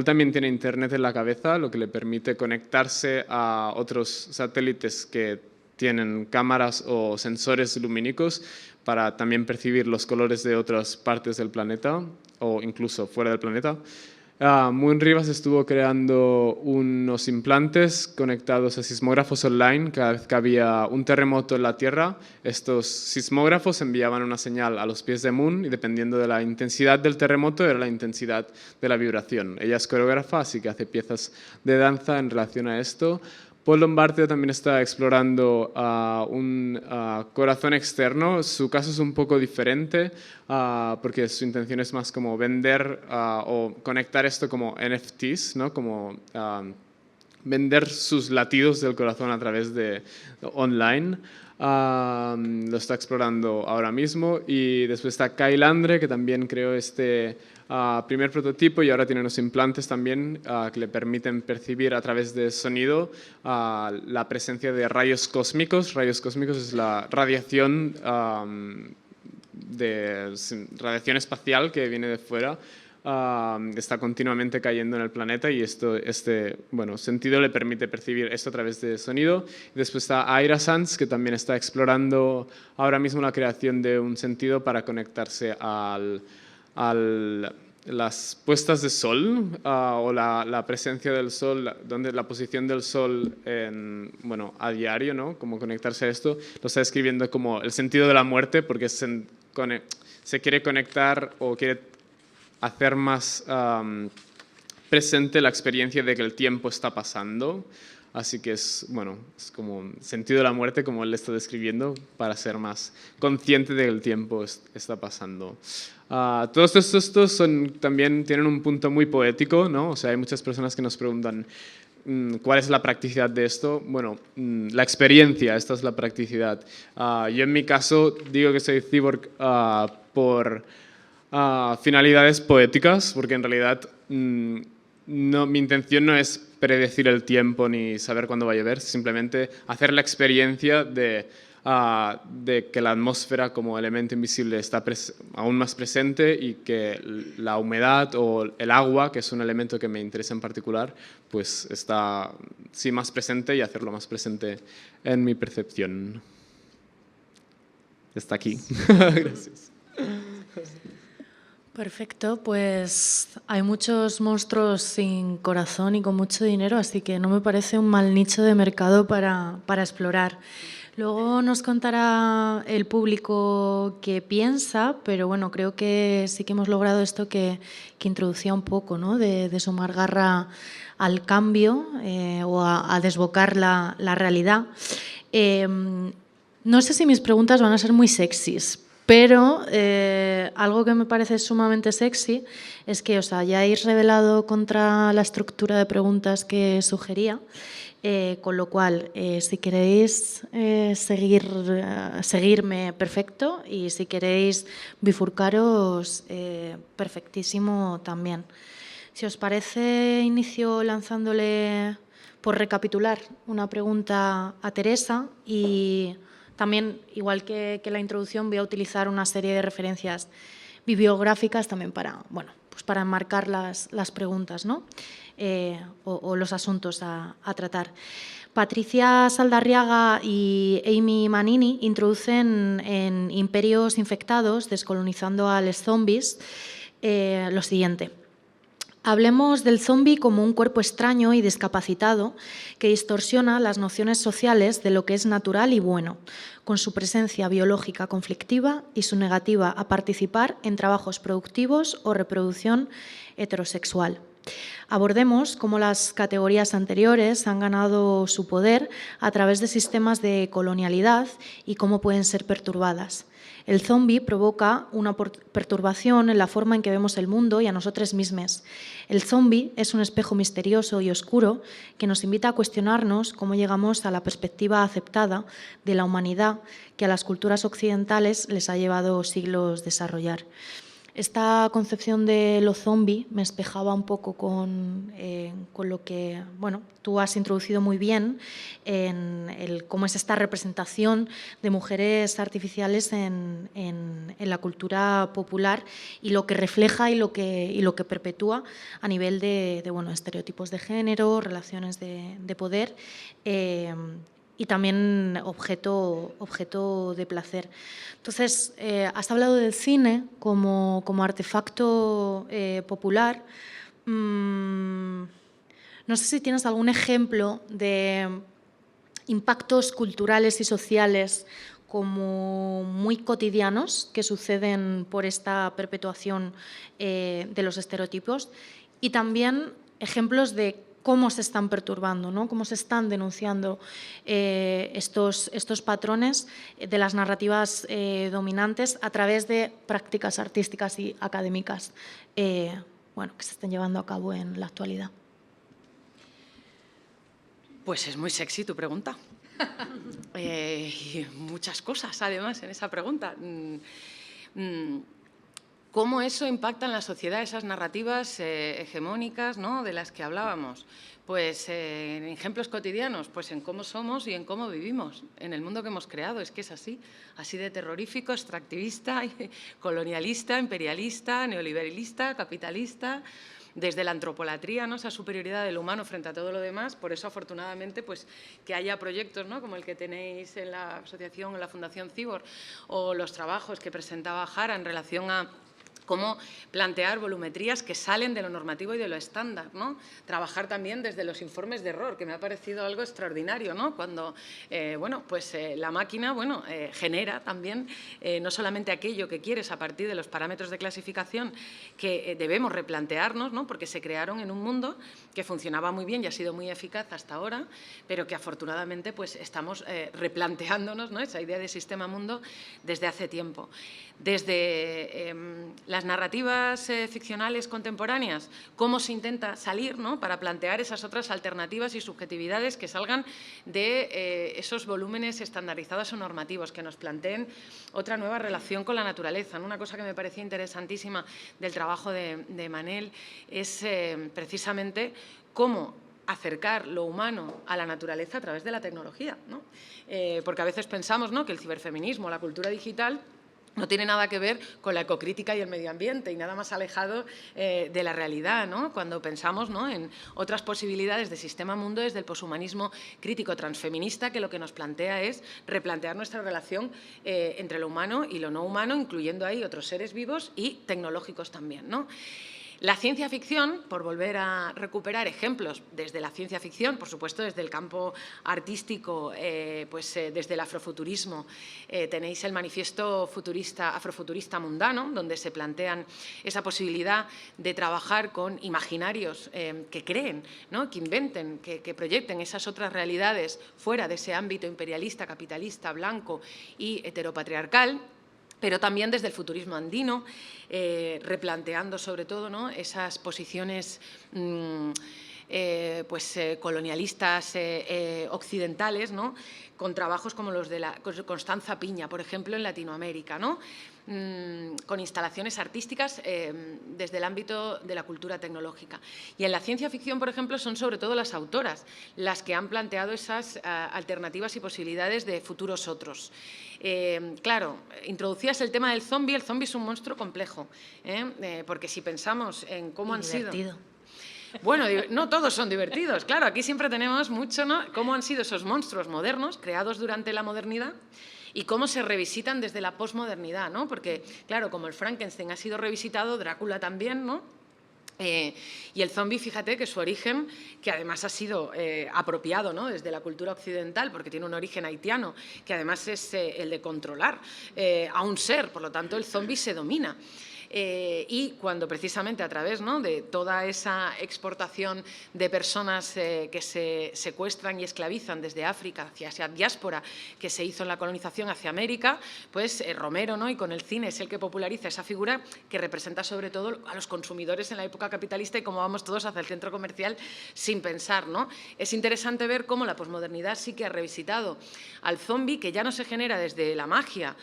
también tiene internet en la cabeza, lo que le permite conectarse a otros satélites que tienen cámaras o sensores lumínicos para también percibir los colores de otras partes del planeta o incluso fuera del planeta. Moon Rivas estuvo creando unos implantes conectados a sismógrafos online. Cada vez que había un terremoto en la Tierra, estos sismógrafos enviaban una señal a los pies de Moon y dependiendo de la intensidad del terremoto era la intensidad de la vibración. Ella es coreógrafa, así que hace piezas de danza en relación a esto. Paul Lombardia también está explorando un corazón externo. Su caso es un poco diferente porque su intención es más como vender o conectar esto como NFTs, ¿no? Como vender sus latidos del corazón a través de online. Lo está explorando ahora mismo. Y después está Kyle Andre, que también creó este primer prototipo y ahora tiene unos implantes también que le permiten percibir a través de sonido la presencia de rayos cósmicos. Rayos cósmicos es la radiación, radiación espacial que viene de fuera. Está continuamente cayendo en el planeta y este sentido le permite percibir esto a través de sonido. Después está Aira Sanz, que también está explorando ahora mismo la creación de un sentido para conectarse a las puestas de sol o la presencia del sol, donde la posición del sol a diario, ¿no? Como conectarse a esto. Lo está escribiendo como el sentido de la muerte porque se quiere conectar o quiere hacer más presente la experiencia de que el tiempo está pasando. Así que es como sentido de la muerte, como él está describiendo, para ser más consciente de que el tiempo está pasando. Todos estos también tienen un punto muy poético, ¿no? O sea, hay muchas personas que nos preguntan ¿cuál es la practicidad de esto? Bueno, la experiencia, esta es la practicidad. Yo en mi caso digo que soy cyborg por finalidades poéticas, porque en realidad mi intención no es predecir el tiempo ni saber cuándo va a llover, simplemente hacer la experiencia de que la atmósfera como elemento invisible está aún más presente y que la humedad o el agua, que es un elemento que me interesa en particular, pues está más presente y hacerlo más presente en mi percepción. Está aquí. Gracias. Perfecto, pues hay muchos monstruos sin corazón y con mucho dinero, así que no me parece un mal nicho de mercado para explorar. Luego nos contará el público qué piensa, pero bueno, creo que sí que hemos logrado esto que introducía un poco, ¿no? De sumar garra al cambio o a desbocar la realidad. No sé si mis preguntas van a ser muy sexys, Pero algo que me parece sumamente sexy es que os hayáis rebelado contra la estructura de preguntas que sugería, con lo cual, si queréis seguirme, perfecto, y si queréis bifurcaros, perfectísimo también. Si os parece, inicio lanzándole, por recapitular, una pregunta a Teresa y también, igual que la introducción, voy a utilizar una serie de referencias bibliográficas también para, bueno, pues para enmarcar las preguntas, ¿no? O los asuntos a tratar. Patricia Saldarriaga y Amy Manini introducen en Imperios infectados, descolonizando a los zombies, lo siguiente. Hablemos del zombi como un cuerpo extraño y discapacitado que distorsiona las nociones sociales de lo que es natural y bueno, con su presencia biológica conflictiva y su negativa a participar en trabajos productivos o reproducción heterosexual. Abordemos cómo las categorías anteriores han ganado su poder a través de sistemas de colonialidad y cómo pueden ser perturbadas. El zombi provoca una perturbación en la forma en que vemos el mundo y a nosotros mismos. El zombi es un espejo misterioso y oscuro que nos invita a cuestionarnos cómo llegamos a la perspectiva aceptada de la humanidad que a las culturas occidentales les ha llevado siglos desarrollar. Esta concepción de lo zombie me espejaba un poco con lo que, bueno, tú has introducido muy bien en cómo es esta representación de mujeres artificiales en la cultura popular y lo que refleja y lo que perpetúa a nivel de bueno, estereotipos de género, relaciones de poder. Y también objeto de placer. Entonces, has hablado del cine como artefacto popular. No sé si tienes algún ejemplo de impactos culturales y sociales como muy cotidianos que suceden por esta perpetuación de los estereotipos y también ejemplos de cómo se están perturbando, ¿no? Cómo se están denunciando estos patrones de las narrativas dominantes a través de prácticas artísticas y académicas bueno, que se están llevando a cabo en la actualidad. Pues es muy sexy tu pregunta. Y muchas cosas, además, en esa pregunta. ¿Cómo eso impacta en la sociedad, esas narrativas hegemónicas, ¿no?, de las que hablábamos? Pues en ejemplos cotidianos, pues en cómo somos y en cómo vivimos, en el mundo que hemos creado. Es que es así de terrorífico, extractivista, colonialista, imperialista, neoliberalista, capitalista, desde la antropolatría, ¿no?, esa superioridad del humano frente a todo lo demás. Por eso, afortunadamente, pues que haya proyectos, ¿no?, como el que tenéis en la asociación, en la Fundación Cibor, o los trabajos que presentaba Jara en relación a cómo plantear volumetrías que salen de lo normativo y de lo estándar, ¿no? Trabajar también desde los informes de error, que me ha parecido algo extraordinario, ¿no? Cuando la máquina genera también no solamente aquello que quieres a partir de los parámetros de clasificación que debemos replantearnos, ¿no?, porque se crearon en un mundo que funcionaba muy bien y ha sido muy eficaz hasta ahora, pero que afortunadamente pues estamos replanteándonos, ¿no?, esa idea de sistema-mundo desde hace tiempo. Desde las narrativas ficcionales contemporáneas, cómo se intenta salir, ¿no?, para plantear esas otras alternativas y subjetividades que salgan de esos volúmenes estandarizados o normativos, que nos planteen otra nueva relación con la naturaleza, ¿no? Una cosa que me parecía interesantísima del trabajo de Manel es precisamente cómo acercar lo humano a la naturaleza a través de la tecnología, ¿no? Porque a veces pensamos, ¿no?, que el ciberfeminismo, la cultura digital, no tiene nada que ver con la ecocrítica y el medio ambiente y nada más alejado de la realidad, ¿no?, cuando pensamos, ¿no?, en otras posibilidades de sistema-mundo desde el poshumanismo crítico transfeminista, que lo que nos plantea es replantear nuestra relación entre lo humano y lo no humano, incluyendo ahí otros seres vivos y tecnológicos también, ¿no? La ciencia ficción, por volver a recuperar ejemplos desde la ciencia ficción, por supuesto desde el campo artístico, desde el afrofuturismo, tenéis el manifiesto afrofuturista mundano, donde se plantean esa posibilidad de trabajar con imaginarios que creen, ¿no?, que inventen, que proyecten esas otras realidades fuera de ese ámbito imperialista, capitalista, blanco y heteropatriarcal. pero también desde el futurismo andino, replanteando sobre todo, ¿no?, esas posiciones colonialistas occidentales, ¿no?, con trabajos como los de la Constanza Piña, por ejemplo, en Latinoamérica, ¿no?, con instalaciones artísticas desde el ámbito de la cultura tecnológica. Y en la ciencia ficción, por ejemplo, son sobre todo las autoras las que han planteado esas alternativas y posibilidades de futuros otros. Claro, introducías el tema del zombi. El zombi es un monstruo complejo, porque si pensamos en cómo han sido... Bueno, no todos son divertidos, claro, aquí siempre tenemos mucho, ¿no?, cómo han sido esos monstruos modernos creados durante la modernidad y cómo se revisitan desde la posmodernidad, ¿no? Porque, claro, como el Frankenstein ha sido revisitado, Drácula también, ¿no? Y el zombi, fíjate que su origen, que además ha sido apropiado, ¿no?, desde la cultura occidental, porque tiene un origen haitiano, que además es el de controlar a un ser, por lo tanto el zombi se domina. Y cuando precisamente a través, ¿no?, de toda esa exportación de personas que se secuestran y esclavizan desde África hacia esa diáspora que se hizo en la colonización hacia América, pues Romero, ¿no?, y con el cine es el que populariza esa figura que representa sobre todo a los consumidores en la época capitalista y cómo vamos todos hacia el centro comercial sin pensar, ¿no? Es interesante ver cómo la posmodernidad sí que ha revisitado al zombi, que ya no se genera desde la magia,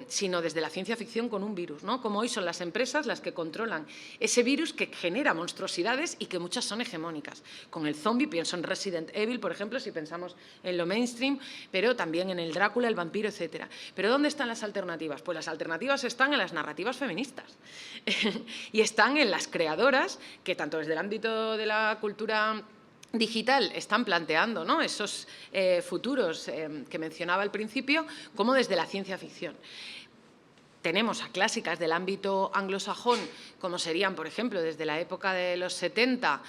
sino desde la ciencia ficción con un virus, ¿no? Como hoy son las empresas las que controlan ese virus que genera monstruosidades y que muchas son hegemónicas. Con el zombi, pienso en Resident Evil, por ejemplo, si pensamos en lo mainstream, pero también en el Drácula, el vampiro, etcétera. ¿Pero dónde están las alternativas? Pues las alternativas están en las narrativas feministas y están en las creadoras que tanto desde el ámbito de la cultura digital están planteando, ¿no?, esos futuros que mencionaba al principio, como desde la ciencia ficción. Tenemos a clásicas del ámbito anglosajón, como serían, por ejemplo, desde la época de los 70,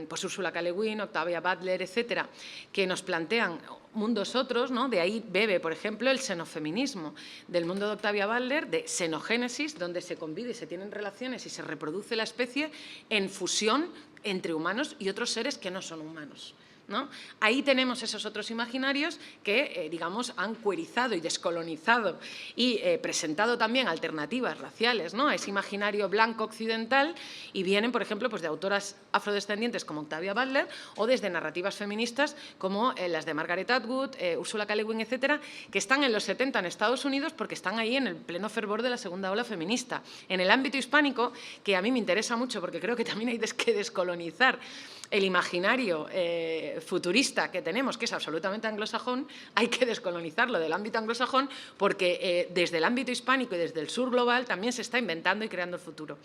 pues Ursula K. Le Guin, Octavia Butler, etcétera, que nos plantean mundos otros, ¿no? De ahí bebe, por ejemplo, el xenofeminismo del mundo de Octavia Butler, de xenogénesis, donde se convive y se tienen relaciones y se reproduce la especie en fusión entre humanos y otros seres que no son humanos, ¿no? Ahí tenemos esos otros imaginarios que, digamos, han cuerizado y descolonizado y presentado también alternativas raciales, ¿no?, a ese imaginario blanco occidental, y vienen, por ejemplo, pues de autoras afrodescendientes como Octavia Butler o desde narrativas feministas como las de Margaret Atwood, Ursula K. Le Guin, etcétera, que están en los 70 en Estados Unidos porque están ahí en el pleno fervor de la segunda ola feminista. En el ámbito hispánico, que a mí me interesa mucho porque creo que también hay que descolonizar el imaginario futurista que tenemos, que es absolutamente anglosajón, hay que descolonizarlo del ámbito anglosajón porque desde el ámbito hispánico y desde el sur global también se está inventando y creando el futuro.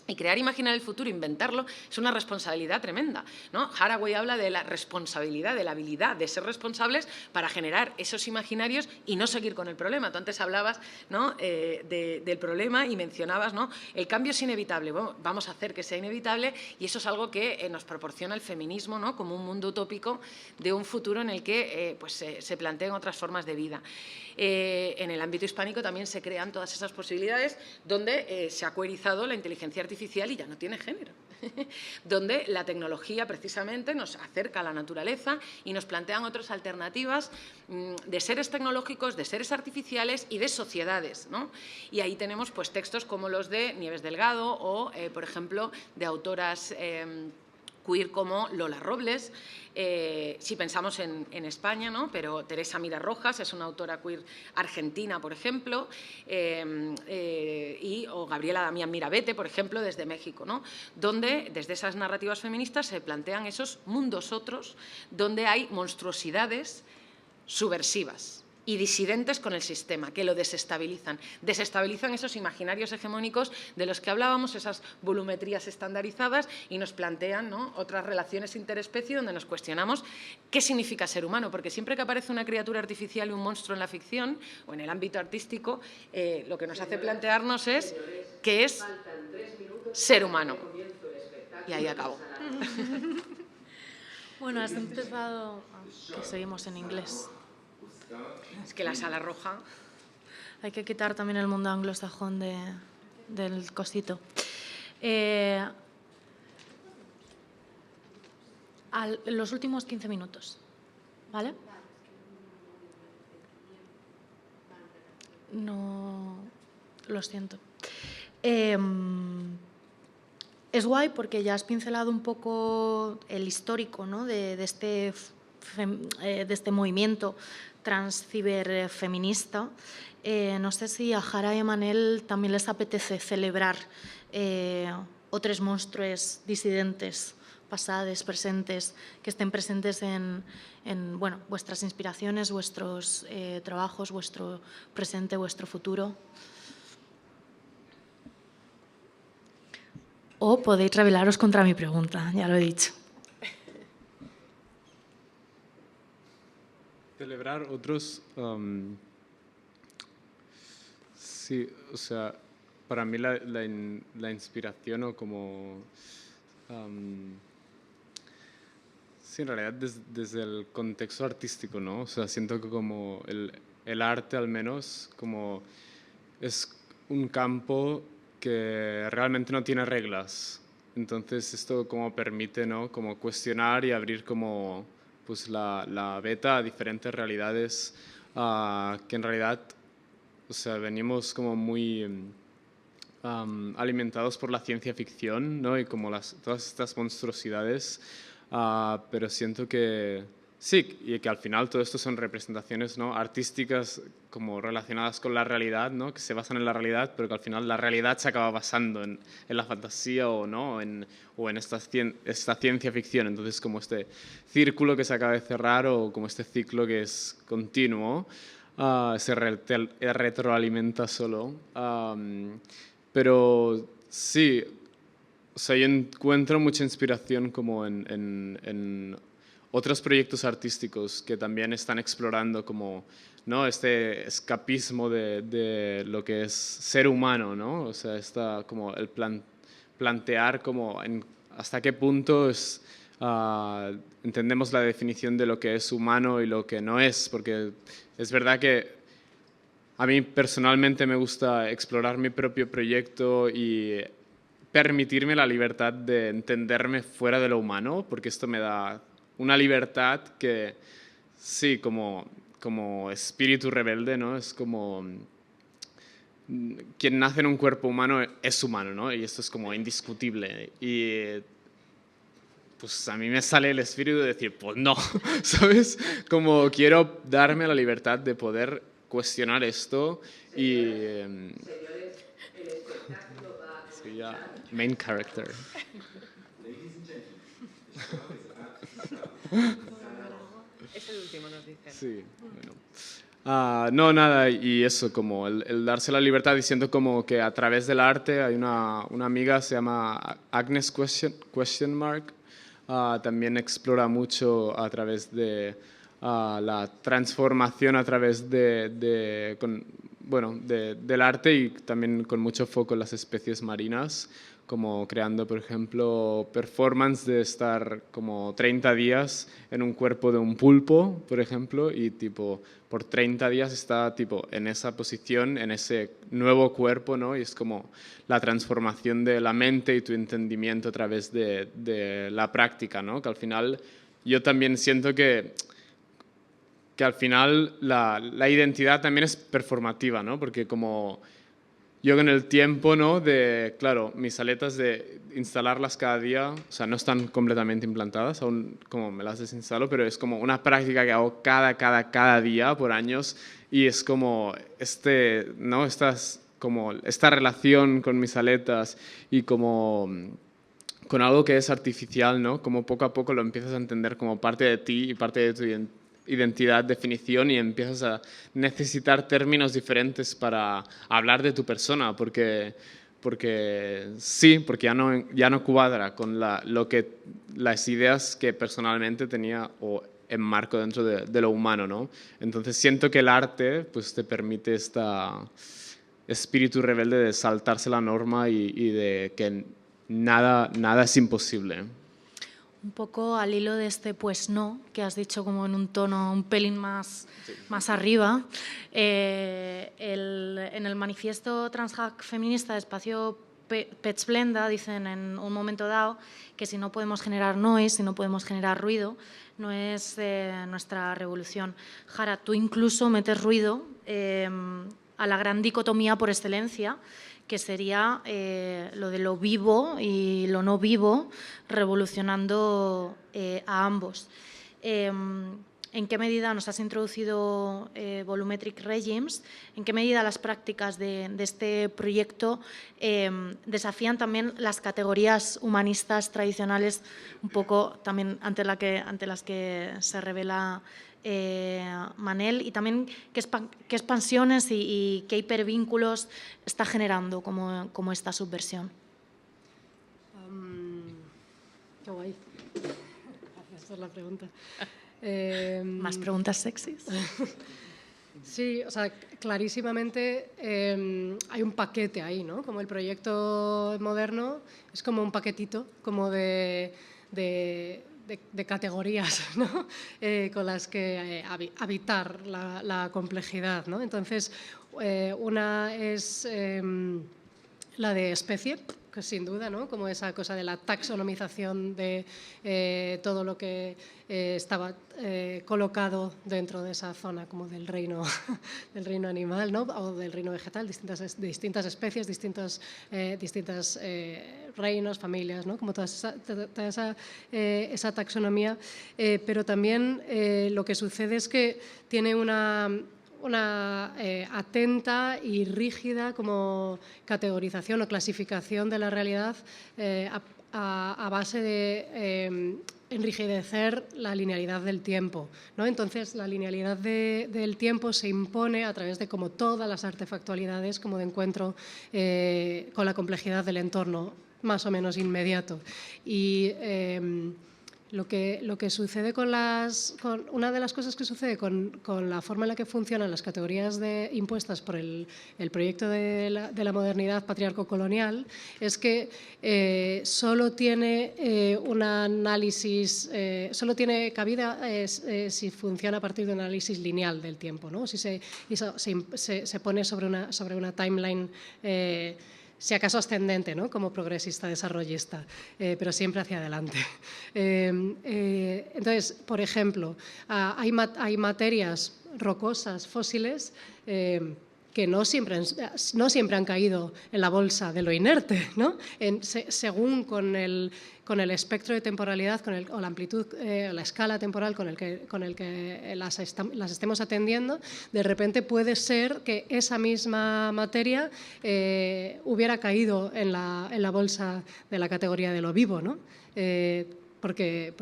Y crear, imaginar el futuro, inventarlo, es una responsabilidad tremenda, ¿no? Haraway habla de la responsabilidad, de la habilidad de ser responsables para generar esos imaginarios y no seguir con el problema. Tú antes hablabas, ¿no?, del problema y mencionabas, ¿no?, el cambio es inevitable. Bueno, vamos a hacer que sea inevitable, y eso es algo que nos proporciona el feminismo, ¿no?, como un mundo utópico de un futuro en el que se planteen otras formas de vida. En el ámbito hispánico también se crean todas esas posibilidades donde se ha cuerizado la inteligencia artificial y ya no tiene género, donde la tecnología precisamente nos acerca a la naturaleza y nos plantean otras alternativas de seres tecnológicos, de seres artificiales y de sociedades, ¿no? Y ahí tenemos pues textos como los de Nieves Delgado o, por ejemplo, de autoras queer como Lola Robles, si pensamos en España, ¿no?, pero Teresa Mira Rojas es una autora queer argentina, por ejemplo, o Gabriela Damián Mirabete, por ejemplo, desde México, ¿no?, donde desde esas narrativas feministas se plantean esos mundos otros donde hay monstruosidades subversivas y disidentes con el sistema, que lo desestabilizan. Desestabilizan esos imaginarios hegemónicos de los que hablábamos, esas volumetrías estandarizadas, y nos plantean, ¿no?, otras relaciones interespecie donde nos cuestionamos qué significa ser humano, porque siempre que aparece una criatura artificial y un monstruo en la ficción o en el ámbito artístico, lo que nos hace plantearnos es qué es ser humano. Y ahí acabo. Bueno, has empezado... que seguimos en inglés. Es que la sala roja... Hay que quitar también el mundo anglosajón del cosito. Los últimos 15 minutos, ¿vale? No, lo siento. Es guay porque ya has pincelado un poco el histórico, ¿no? de este movimiento transciberfeminista. No sé si a Jara y a Manel también les apetece celebrar otros monstruos disidentes, pasados, presentes, que estén presentes en bueno, vuestras inspiraciones, vuestros trabajos, vuestro presente, vuestro futuro. O podéis rebelaros contra mi pregunta, ya lo he dicho. Celebrar otros... sí, o sea, para mí la inspiración o como... sí, en realidad desde el contexto artístico, ¿no? O sea, siento que como el arte al menos como es un campo que realmente no tiene reglas. Entonces esto como permite, ¿no? Como cuestionar y abrir como pues la beta a diferentes realidades que en realidad, o sea, venimos como muy alimentados por la ciencia ficción, ¿no? Y como todas estas monstruosidades, pero siento que sí, y que al final todo esto son representaciones, ¿no? Artísticas como relacionadas con la realidad, ¿no? Que se basan en la realidad, pero que al final la realidad se acaba basando en la fantasía o no, o en esta ciencia ficción. Entonces como este círculo que se acaba de cerrar o como este ciclo que es continuo, se retroalimenta solo. Pero sí, o sea, yo encuentro mucha inspiración como en otros proyectos artísticos que también están explorando como, ¿no? Este escapismo de lo que es ser humano, ¿no? O sea, como el plantear como hasta qué punto entendemos la definición de lo que es humano y lo que no es, porque es verdad que a mí personalmente me gusta explorar mi propio proyecto y permitirme la libertad de entenderme fuera de lo humano, porque esto me da una libertad que, sí, como espíritu rebelde, ¿no? Es como quien nace en un cuerpo humano es humano, ¿no? Y esto es como indiscutible. Y pues a mí me sale el espíritu de decir, pues no, ¿sabes? Como quiero darme la libertad de poder cuestionar esto y... Señores, el espectáculo va a sí, ya, main character. Es el último, nos dicen. Sí, bueno. No, nada, y eso, como el darse la libertad, diciendo como que a través del arte hay una amiga, se llama Agnes Question Mark, también explora mucho a través de la transformación a través del arte y también con mucho foco en las especies marinas, como creando, por ejemplo, performance de estar como 30 días en un cuerpo de un pulpo, por ejemplo, y tipo por 30 días está tipo en esa posición, en ese nuevo cuerpo, ¿no? Y es como la transformación de la mente y tu entendimiento a través de la práctica, ¿no? Que al final yo también siento que al final la identidad también es performativa, ¿no? Porque como yo con el tiempo, ¿no? Claro, mis aletas de instalarlas cada día, o sea, no están completamente implantadas, aún como me las desinstalo, pero es como una práctica que hago cada día por años y es como ¿no? Esta relación con mis aletas y como con algo que es artificial, ¿no? Como poco a poco lo empiezas a entender como parte de ti y parte de tu identidad, definición, y empiezas a necesitar términos diferentes para hablar de tu persona, porque ya no cuadra con las ideas que personalmente tenía o enmarco dentro de lo humano, ¿no? Entonces siento que el arte pues te permite espíritu rebelde de saltarse la norma y de que nada es imposible. Un poco al hilo de este pues no, que has dicho como en un tono un pelín más arriba, en el manifiesto transhack feminista de Espacio Petsplenda dicen en un momento dado que si no podemos generar noise, si no podemos generar ruido, no es nuestra revolución. Jara, tú incluso metes ruido a la gran dicotomía por excelencia, que sería lo de lo vivo y lo no vivo, revolucionando a ambos. ¿En qué medida nos has introducido Volumetric Regimes? ¿En qué medida las prácticas de este proyecto desafían también las categorías humanistas tradicionales, un poco también ante las que se revela Manel? Y también qué expansiones y qué hipervínculos está generando como esta subversión. Qué guay. Gracias por la pregunta. ¿Más preguntas sexys? Sí, o sea, clarísimamente hay un paquete ahí, ¿no? Como el proyecto moderno es como un paquetito, como de categorías, ¿no? Con las que habitar la complejidad, ¿no? Entonces, una es la de especie, que sin duda, ¿no? Como esa cosa de la taxonomización de todo lo que estaba colocado dentro de esa zona como del reino animal, ¿no? O del reino vegetal, distintas especies, distintos reinos, familias, ¿no? Como toda esa taxonomía, pero también lo que sucede es que tiene una atenta y rígida como categorización o clasificación de la realidad a base de enrijecer la linealidad del tiempo, ¿no? Entonces, la linealidad del tiempo se impone a través de como todas las artefactualidades como de encuentro con la complejidad del entorno más o menos inmediato. Y lo que sucede una de las cosas que sucede con la forma en la que funcionan las categorías impuestas por el proyecto de la modernidad patriarco-colonial es que solo tiene un análisis, solo tiene cabida si funciona a partir de un análisis lineal del tiempo, ¿no? Si se pone sobre una timeline si acaso ascendente, ¿no? Como progresista desarrollista, pero siempre hacia adelante. Entonces, por ejemplo, hay materias rocosas, fósiles, que no siempre han caído en la bolsa de lo inerte, ¿no? Según con el espectro de temporalidad o la amplitud, la escala temporal con el que las estemos atendiendo, de repente puede ser que esa misma materia hubiera caído en la bolsa de la categoría de lo vivo, ¿no? Porque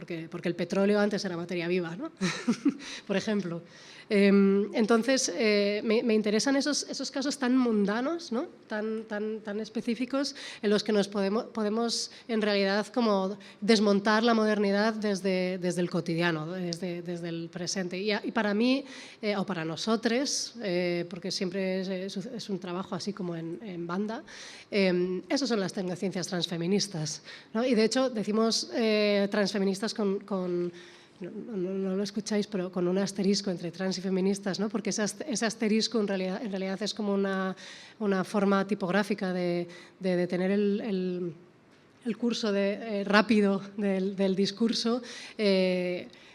el petróleo antes era materia viva, ¿no? Por ejemplo. Entonces, me interesan esos casos tan mundanos, ¿no? tan específicos, en los que nos podemos en realidad como desmontar la modernidad desde el cotidiano, desde el presente. Y para mí, o para nosotros, porque siempre es un trabajo así como en banda, esas son las tecnociencias transfeministas, ¿no? Y de hecho decimos transfeministas con no lo escucháis, pero con un asterisco entre trans y feministas, ¿no? Porque ese asterisco en realidad es como una forma tipográfica de tener el curso rápido del discurso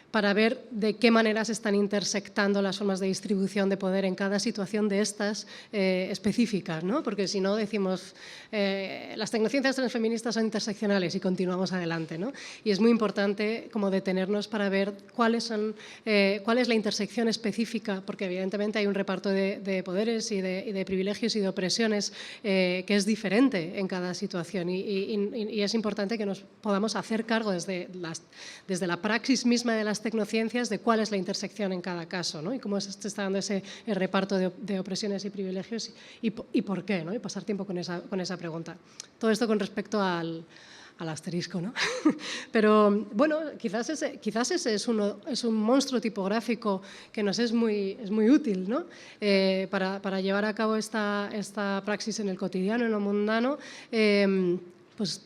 para ver de qué manera se están intersectando las formas de distribución de poder en cada situación de estas específicas, ¿no? Porque si no decimos las tecnociencias transfeministas son interseccionales y continuamos adelante, ¿no? Y es muy importante como detenernos para ver cuál es la intersección específica, porque evidentemente hay un reparto de poderes y de privilegios y de opresiones que es diferente en cada situación y es importante que nos podamos hacer cargo desde la praxis misma de las tecnociencias de cuál es la intersección en cada caso, ¿no? Y cómo se está dando ese reparto de opresiones y privilegios y por qué, ¿no? Y pasar tiempo con esa pregunta. Todo esto con respecto al asterisco, ¿no? Pero bueno, quizás ese es un monstruo tipográfico que nos es muy útil, ¿no? Para llevar a cabo esta praxis en el cotidiano, en lo mundano, pues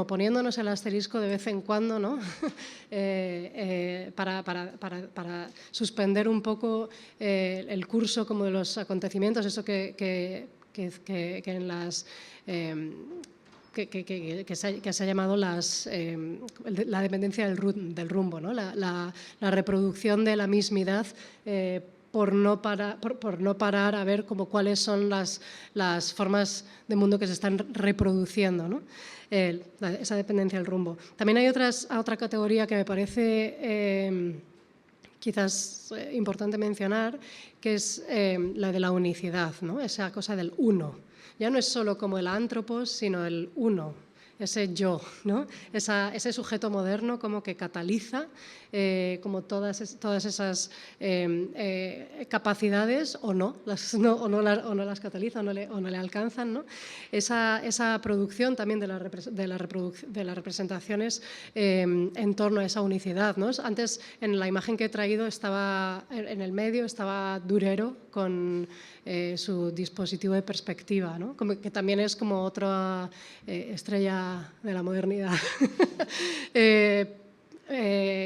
poniéndonos el asterisco de vez en cuando, ¿no? Para suspender un poco el curso como de los acontecimientos, eso que en las que se ha llamado la dependencia del rumbo, ¿no? La reproducción de la mismidad por no parar a ver como cuáles son las formas de mundo que se están reproduciendo, ¿no? Esa dependencia del rumbo. También hay otra categoría que me parece quizás importante mencionar, que es la de la unicidad, ¿no? Esa cosa del uno. Ya no es solo como el ántropos, sino el uno, ese yo, ¿no? Ese sujeto moderno como que cataliza como todas esas capacidades o no las cataliza o no le alcanzan, ¿no? Esa producción también de las representaciones en torno a esa unicidad, ¿no? Antes, en la imagen que he traído, estaba en el medio estaba Durero con su dispositivo de perspectiva, ¿no? Como que también es como otra estrella de la modernidad.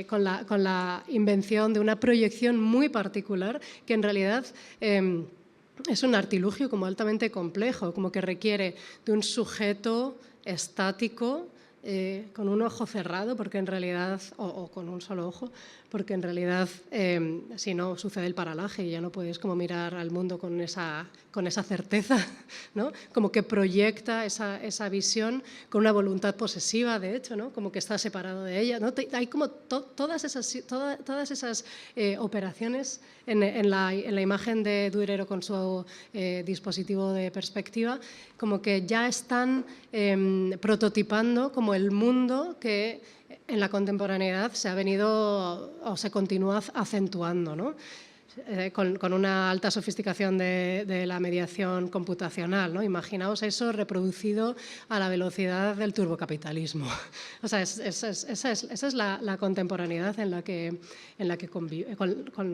Con la invención de una proyección muy particular que en realidad es un artilugio como altamente complejo, como que requiere de un sujeto estático con un ojo cerrado, porque en realidad, o con un solo ojo, porque en realidad si no sucede el paralaje y ya no puedes como mirar al mundo con esa certeza, ¿no? Como que proyecta esa visión con una voluntad posesiva, de hecho, ¿no? Como que está separado de ella, ¿no? Hay como todas esas operaciones en la imagen de Durero con su dispositivo de perspectiva, como que ya están prototipando como el mundo que en la contemporaneidad se ha venido o se continúa acentuando, ¿no? Con una alta sofisticación de la mediación computacional, ¿no? Imaginaos eso reproducido a la velocidad del turbocapitalismo. O sea, esa es la contemporaneidad con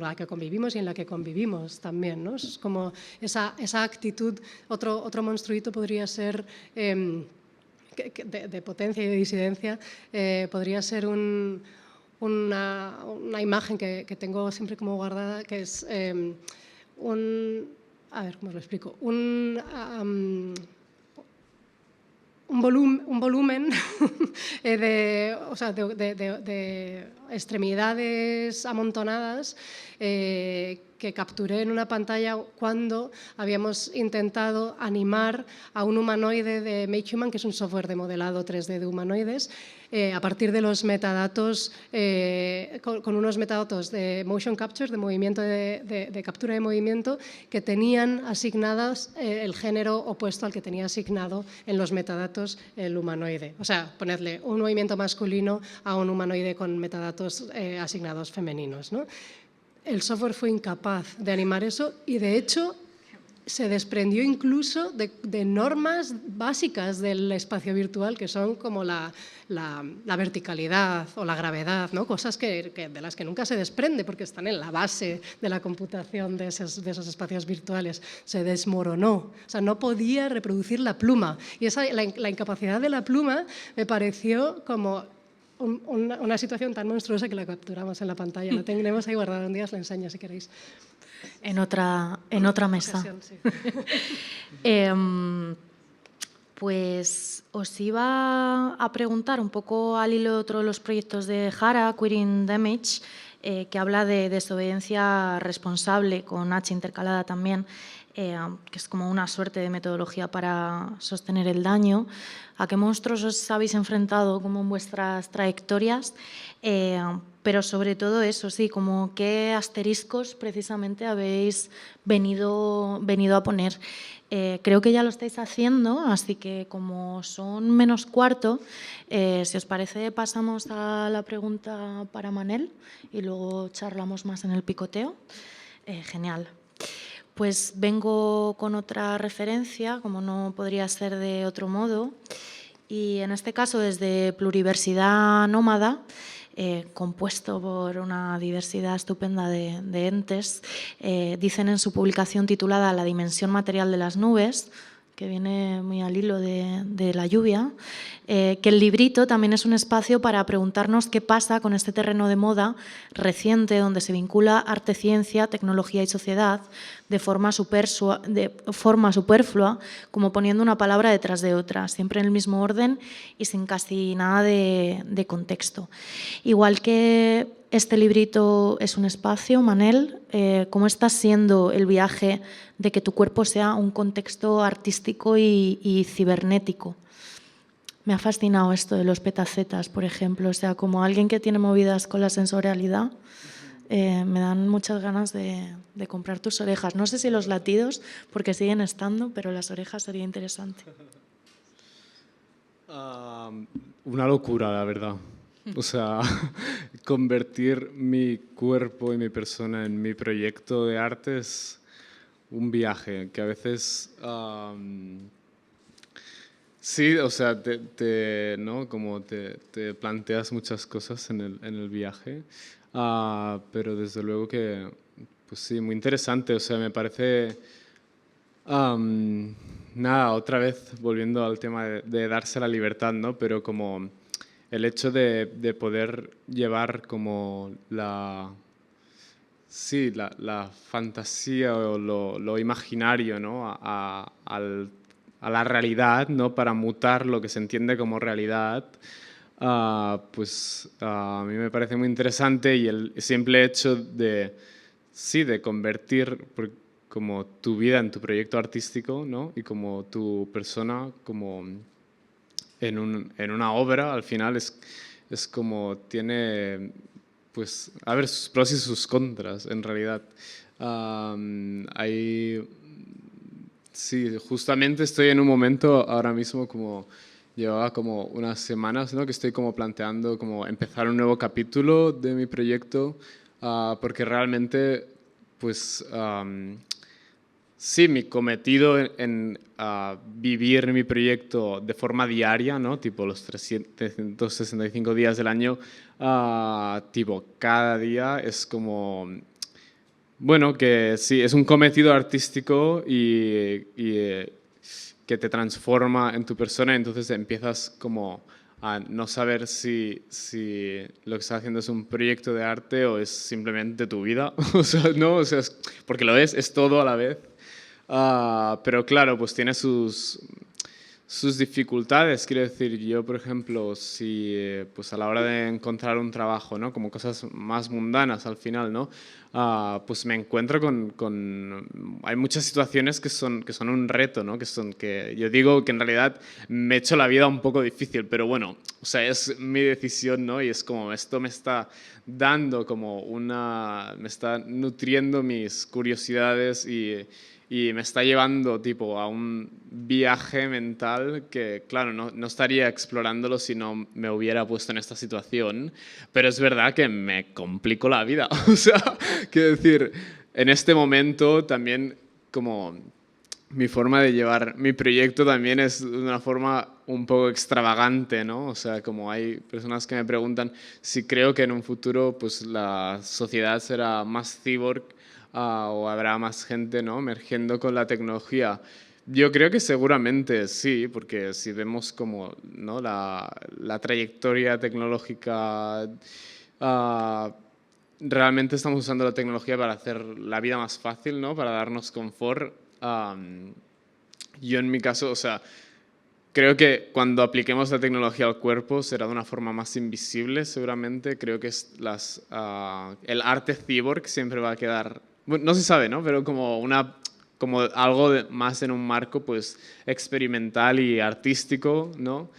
la que convivimos y en la que convivimos también, ¿no? Es como esa actitud. Otro monstruito podría ser de potencia y de disidencia, podría ser una imagen que tengo siempre como guardada, que es a ver, ¿cómo os lo explico? Un volumen de extremidades amontonadas que capturé en una pantalla cuando habíamos intentado animar a un humanoide de Make Human, que es un software de modelado 3D de humanoides, a partir de los metadatos, con unos metadatos de motion capture, de movimiento de captura de movimiento, que tenían asignadas el género opuesto al que tenía asignado en los metadatos el humanoide. O sea, ponerle un movimiento masculino a un humanoide con metadatos asignados femeninos, ¿no? El software fue incapaz de animar eso y, de hecho, se desprendió incluso de normas básicas del espacio virtual, que son como la verticalidad o la gravedad, ¿no? Cosas de las que nunca se desprende porque están en la base de la computación de esos espacios virtuales. Se desmoronó, o sea, no podía reproducir la pluma. Y la incapacidad de la pluma me pareció como una situación tan monstruosa que la capturamos en la pantalla. La tenemos ahí guardada, un día os la enseño si queréis. En otra mesa. Ocasión, sí. Pues os iba a preguntar un poco al hilo de otro de los proyectos de Jara, Queering Damage, que habla de desobediencia responsable, con H intercalada también, que es como una suerte de metodología para sostener el daño. ¿A qué monstruos os habéis enfrentado como en vuestras trayectorias? Pero sobre todo eso, sí, como qué asteriscos precisamente habéis venido a poner. Creo que ya lo estáis haciendo, así que como son menos cuarto, si os parece pasamos a la pregunta para Manel y luego charlamos más en el picoteo. Genial. Pues vengo con otra referencia, como no podría ser de otro modo, y en este caso desde Pluriversidad Nómada, compuesto por una diversidad estupenda de entes, dicen en su publicación titulada La dimensión material de las nubes, que viene muy al hilo de la lluvia, que el librito también es un espacio para preguntarnos qué pasa con este terreno de moda reciente donde se vincula arte, ciencia, tecnología y sociedad de forma superflua, como poniendo una palabra detrás de otra, siempre en el mismo orden y sin casi nada de contexto. Igual que este librito es un espacio, Manel. ¿Cómo está siendo el viaje de que tu cuerpo sea un contexto artístico y cibernético? Me ha fascinado esto de los petacetas, por ejemplo. O sea, como alguien que tiene movidas con la sensorialidad, me dan muchas ganas de comprar tus orejas. No sé si los latidos, porque siguen estando, pero las orejas sería interesante. Una locura, la verdad. O sea, convertir mi cuerpo y mi persona en mi proyecto de arte es un viaje que a veces... sí, o sea, ¿no? Como te planteas muchas cosas en el viaje, pero desde luego que, pues sí, muy interesante. O sea, me parece... nada, otra vez volviendo al tema de darse la libertad, ¿no? Pero como el hecho de poder llevar como sí, la fantasía o lo imaginario, ¿no? A la realidad, ¿no? Para mutar lo que se entiende como realidad, pues a mí me parece muy interesante, y el simple hecho de, sí, de convertir como tu vida en tu proyecto artístico, ¿no? Y como tu persona como en una obra, al final es como tiene, pues, a ver, sus pros y sus contras, en realidad. Sí, justamente estoy en un momento ahora mismo, como llevaba como unas semanas, ¿no? Que estoy como planteando como empezar un nuevo capítulo de mi proyecto, porque realmente, pues, sí, mi cometido en vivir mi proyecto de forma diaria, ¿no? Tipo los 365 días del año, tipo cada día es como... Bueno, que sí, es un cometido artístico y que te transforma en tu persona, entonces empiezas como a no saber si lo que estás haciendo es un proyecto de arte o es simplemente tu vida. O sea, no, o sea, porque lo es todo a la vez. Pero claro, pues tiene sus dificultades. Quiero decir, yo, por ejemplo, si pues a la hora de encontrar un trabajo, ¿no? Como cosas más mundanas al final, ¿no? Pues me encuentro hay muchas situaciones que son un reto, ¿no? Que yo digo que en realidad me he hecho la vida un poco difícil, pero bueno, o sea, es mi decisión, ¿no? Y es como esto me está dando como me está nutriendo mis curiosidades y me está llevando tipo a un viaje mental que, claro, no estaría explorándolo si no me hubiera puesto en esta situación, pero es verdad que me complico la vida. O sea, quiero decir, en este momento también como mi forma de llevar mi proyecto también es de una forma un poco extravagante, ¿no? O sea, como hay personas que me preguntan si creo que en un futuro pues la sociedad será más cyborg, o habrá más gente, ¿no? Emergiendo con la tecnología. Yo creo que seguramente sí, porque si vemos como, ¿no? la trayectoria tecnológica, realmente estamos usando la tecnología para hacer la vida más fácil, ¿no? Para darnos confort. Yo en mi caso, o sea, creo que cuando apliquemos la tecnología al cuerpo será de una forma más invisible, seguramente. Creo que el arte cyborg siempre va a quedar... Bueno, no se sabe, ¿no? Pero como algo más en un marco pues, experimental y artístico, ¿no?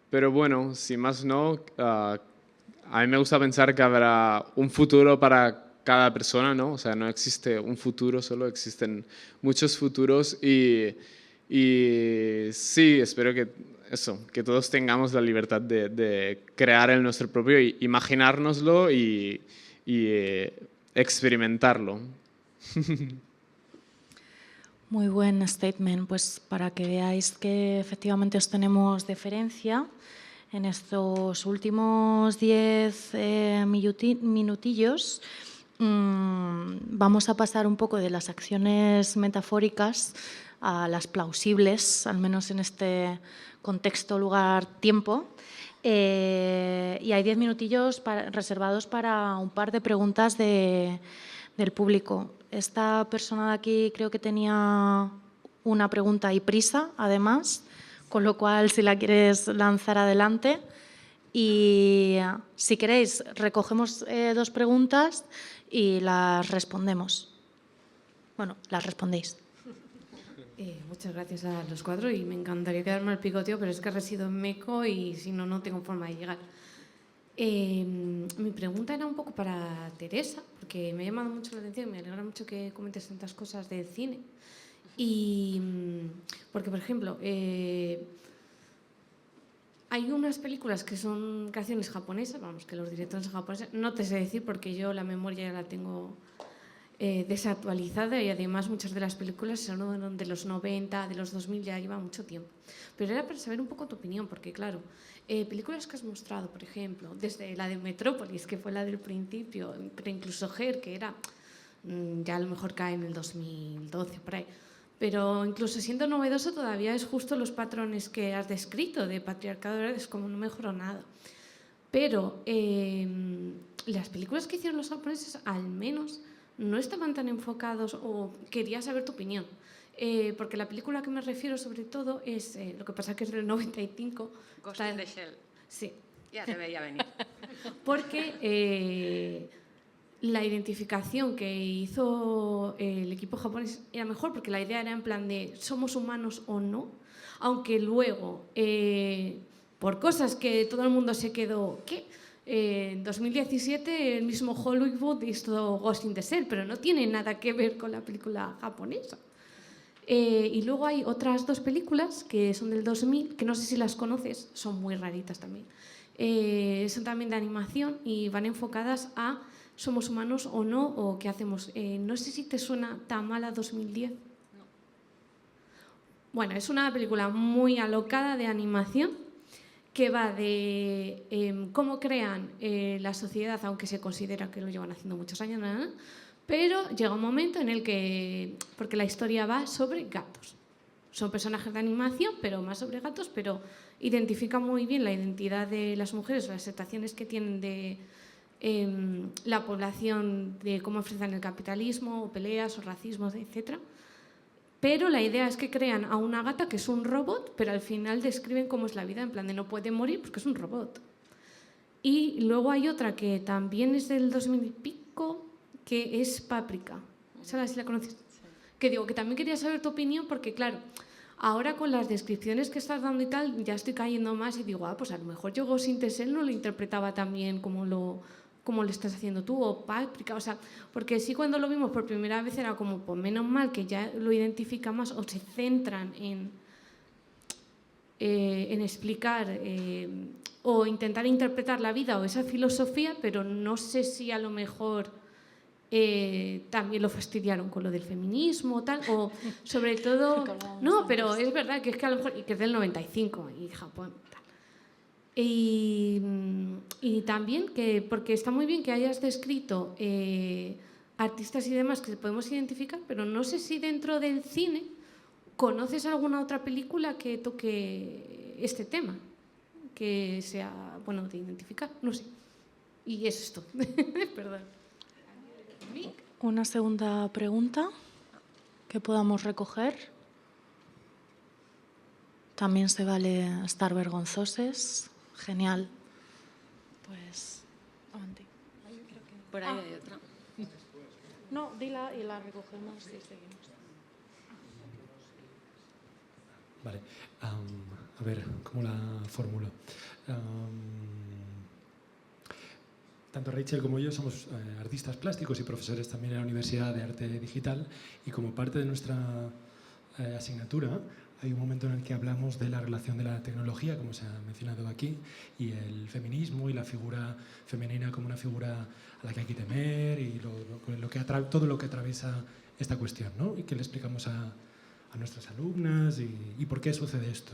Pero bueno, si más no, a mí me gusta pensar que habrá un futuro para cada persona, ¿no? O sea, no existe un futuro solo, existen muchos futuros y sí, espero que todos tengamos la libertad de crear el nuestro propio y imaginárnoslo y experimentarlo. Muy buen statement, pues para que veáis que efectivamente os tenemos deferencia. En estos últimos 10 minutillos vamos a pasar un poco de las acciones metafóricas a las plausibles, al menos en este contexto, lugar, tiempo. Y hay 10 minutillos reservados para un par de preguntas del público. Esta persona de aquí creo que tenía una pregunta y prisa, además, con lo cual, si la quieres lanzar adelante. Y si queréis, recogemos 2 preguntas y las respondemos. Bueno, las respondéis. Muchas gracias a los 4 y me encantaría quedarme al picoteo, pero es que resido en Meco y si no, no tengo forma de llegar. Mi pregunta era un poco para Teresa, porque me ha llamado mucho la atención y me alegra mucho que comentes tantas cosas del cine. Y porque, por ejemplo, hay unas películas que son creaciones japonesas, vamos, que los directores son japoneses, no te sé decir porque yo la memoria ya la tengo desactualizada y además muchas de las películas son de los 90, de los 2000, ya lleva mucho tiempo. Pero era para saber un poco tu opinión, porque claro, películas que has mostrado, por ejemplo, desde la de Metrópolis, que fue la del principio, pero incluso Her, que era, ya a lo mejor cae en el 2012, por ahí, pero incluso siendo novedoso todavía es justo los patrones que has descrito de patriarcado, es como no mejoró nada. Pero las películas que hicieron los japoneses al menos no estaban tan enfocados, o quería saber tu opinión, porque la película a que me refiero sobre todo es, lo que pasa que es del 95. Ghost in the Shell. Sí. Ya te veía venir. Porque la identificación que hizo el equipo japonés era mejor, porque la idea era en plan de somos humanos o no, aunque luego, por cosas que todo el mundo se quedó, ¿qué? En 2017 el mismo Hollywood hizo Ghost in the Shell, pero no tiene nada que ver con la película japonesa. Y luego hay otras 2 películas que son del 2000, que no sé si las conoces, son muy raritas también. Son también de animación y van enfocadas a somos humanos o no, o qué hacemos. No sé si te suena Tamala 2010. No. Bueno, es una película muy alocada de animación que va de cómo crean la sociedad, aunque se considera que lo llevan haciendo muchos años, pero llega un momento en el que, porque la historia va sobre gatos, son personajes de animación, pero más sobre gatos, pero identifica muy bien la identidad de las mujeres, las aceptaciones que tienen de la población, de cómo enfrentan el capitalismo, o peleas, o racismo, etc. Pero la idea es que crean a una gata que es un robot, pero al final describen cómo es la vida, en plan de no puede morir porque es un robot. Y luego hay otra que también es del 2000 y pico, que es Páprica. ¿Esa si la conoces? Sí. Que digo, que también quería saber tu opinión porque, claro, ahora con las descripciones que estás dando y tal, ya estoy cayendo más y digo, pues a lo mejor yo Ghost in the Shell no lo interpretaba tan bien como lo estás haciendo tú, o Páprica, o sea, porque sí cuando lo vimos por primera vez era como, pues menos mal que ya lo identifica más o se centran en explicar o intentar interpretar la vida o esa filosofía, pero no sé si a lo mejor también lo fastidiaron con lo del feminismo o tal, o sobre todo... No, pero es verdad que es que a lo mejor, y que es del 95 y Japón... Y también que, porque está muy bien que hayas descrito artistas y demás que podemos identificar, pero no sé si dentro del cine conoces alguna otra película que toque este tema, que sea bueno de identificar, no sé. Y es esto. Perdón. Una segunda pregunta que podamos recoger. También se vale estar vergonzosos. Genial. Pues, adelante. Por ahí hay otra. No, dila y la recogemos y seguimos. Vale. A ver, ¿cómo la formulo? Tanto Rachel como yo somos artistas plásticos y profesores también en la Universidad de Arte Digital, y como parte de nuestra asignatura hay un momento en el que hablamos de la relación de la tecnología, como se ha mencionado aquí, y el feminismo y la figura femenina como una figura a la que hay que temer y todo lo que atraviesa esta cuestión, ¿no? Y que le explicamos a nuestras alumnas y por qué sucede esto.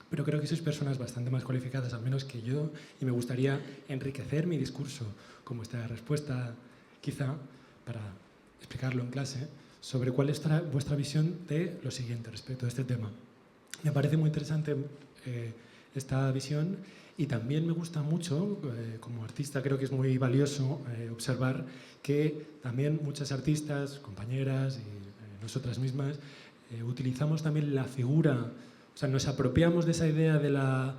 Pero creo que sois personas bastante más cualificadas, al menos que yo, y me gustaría enriquecer mi discurso como esta respuesta, quizá, para explicarlo en clase, sobre cuál es vuestra visión de lo siguiente respecto a este tema. Me parece muy interesante esta visión, y también me gusta mucho, como artista creo que es muy valioso observar que también muchas artistas, compañeras y nosotras mismas, utilizamos también la figura, o sea, nos apropiamos de esa idea de la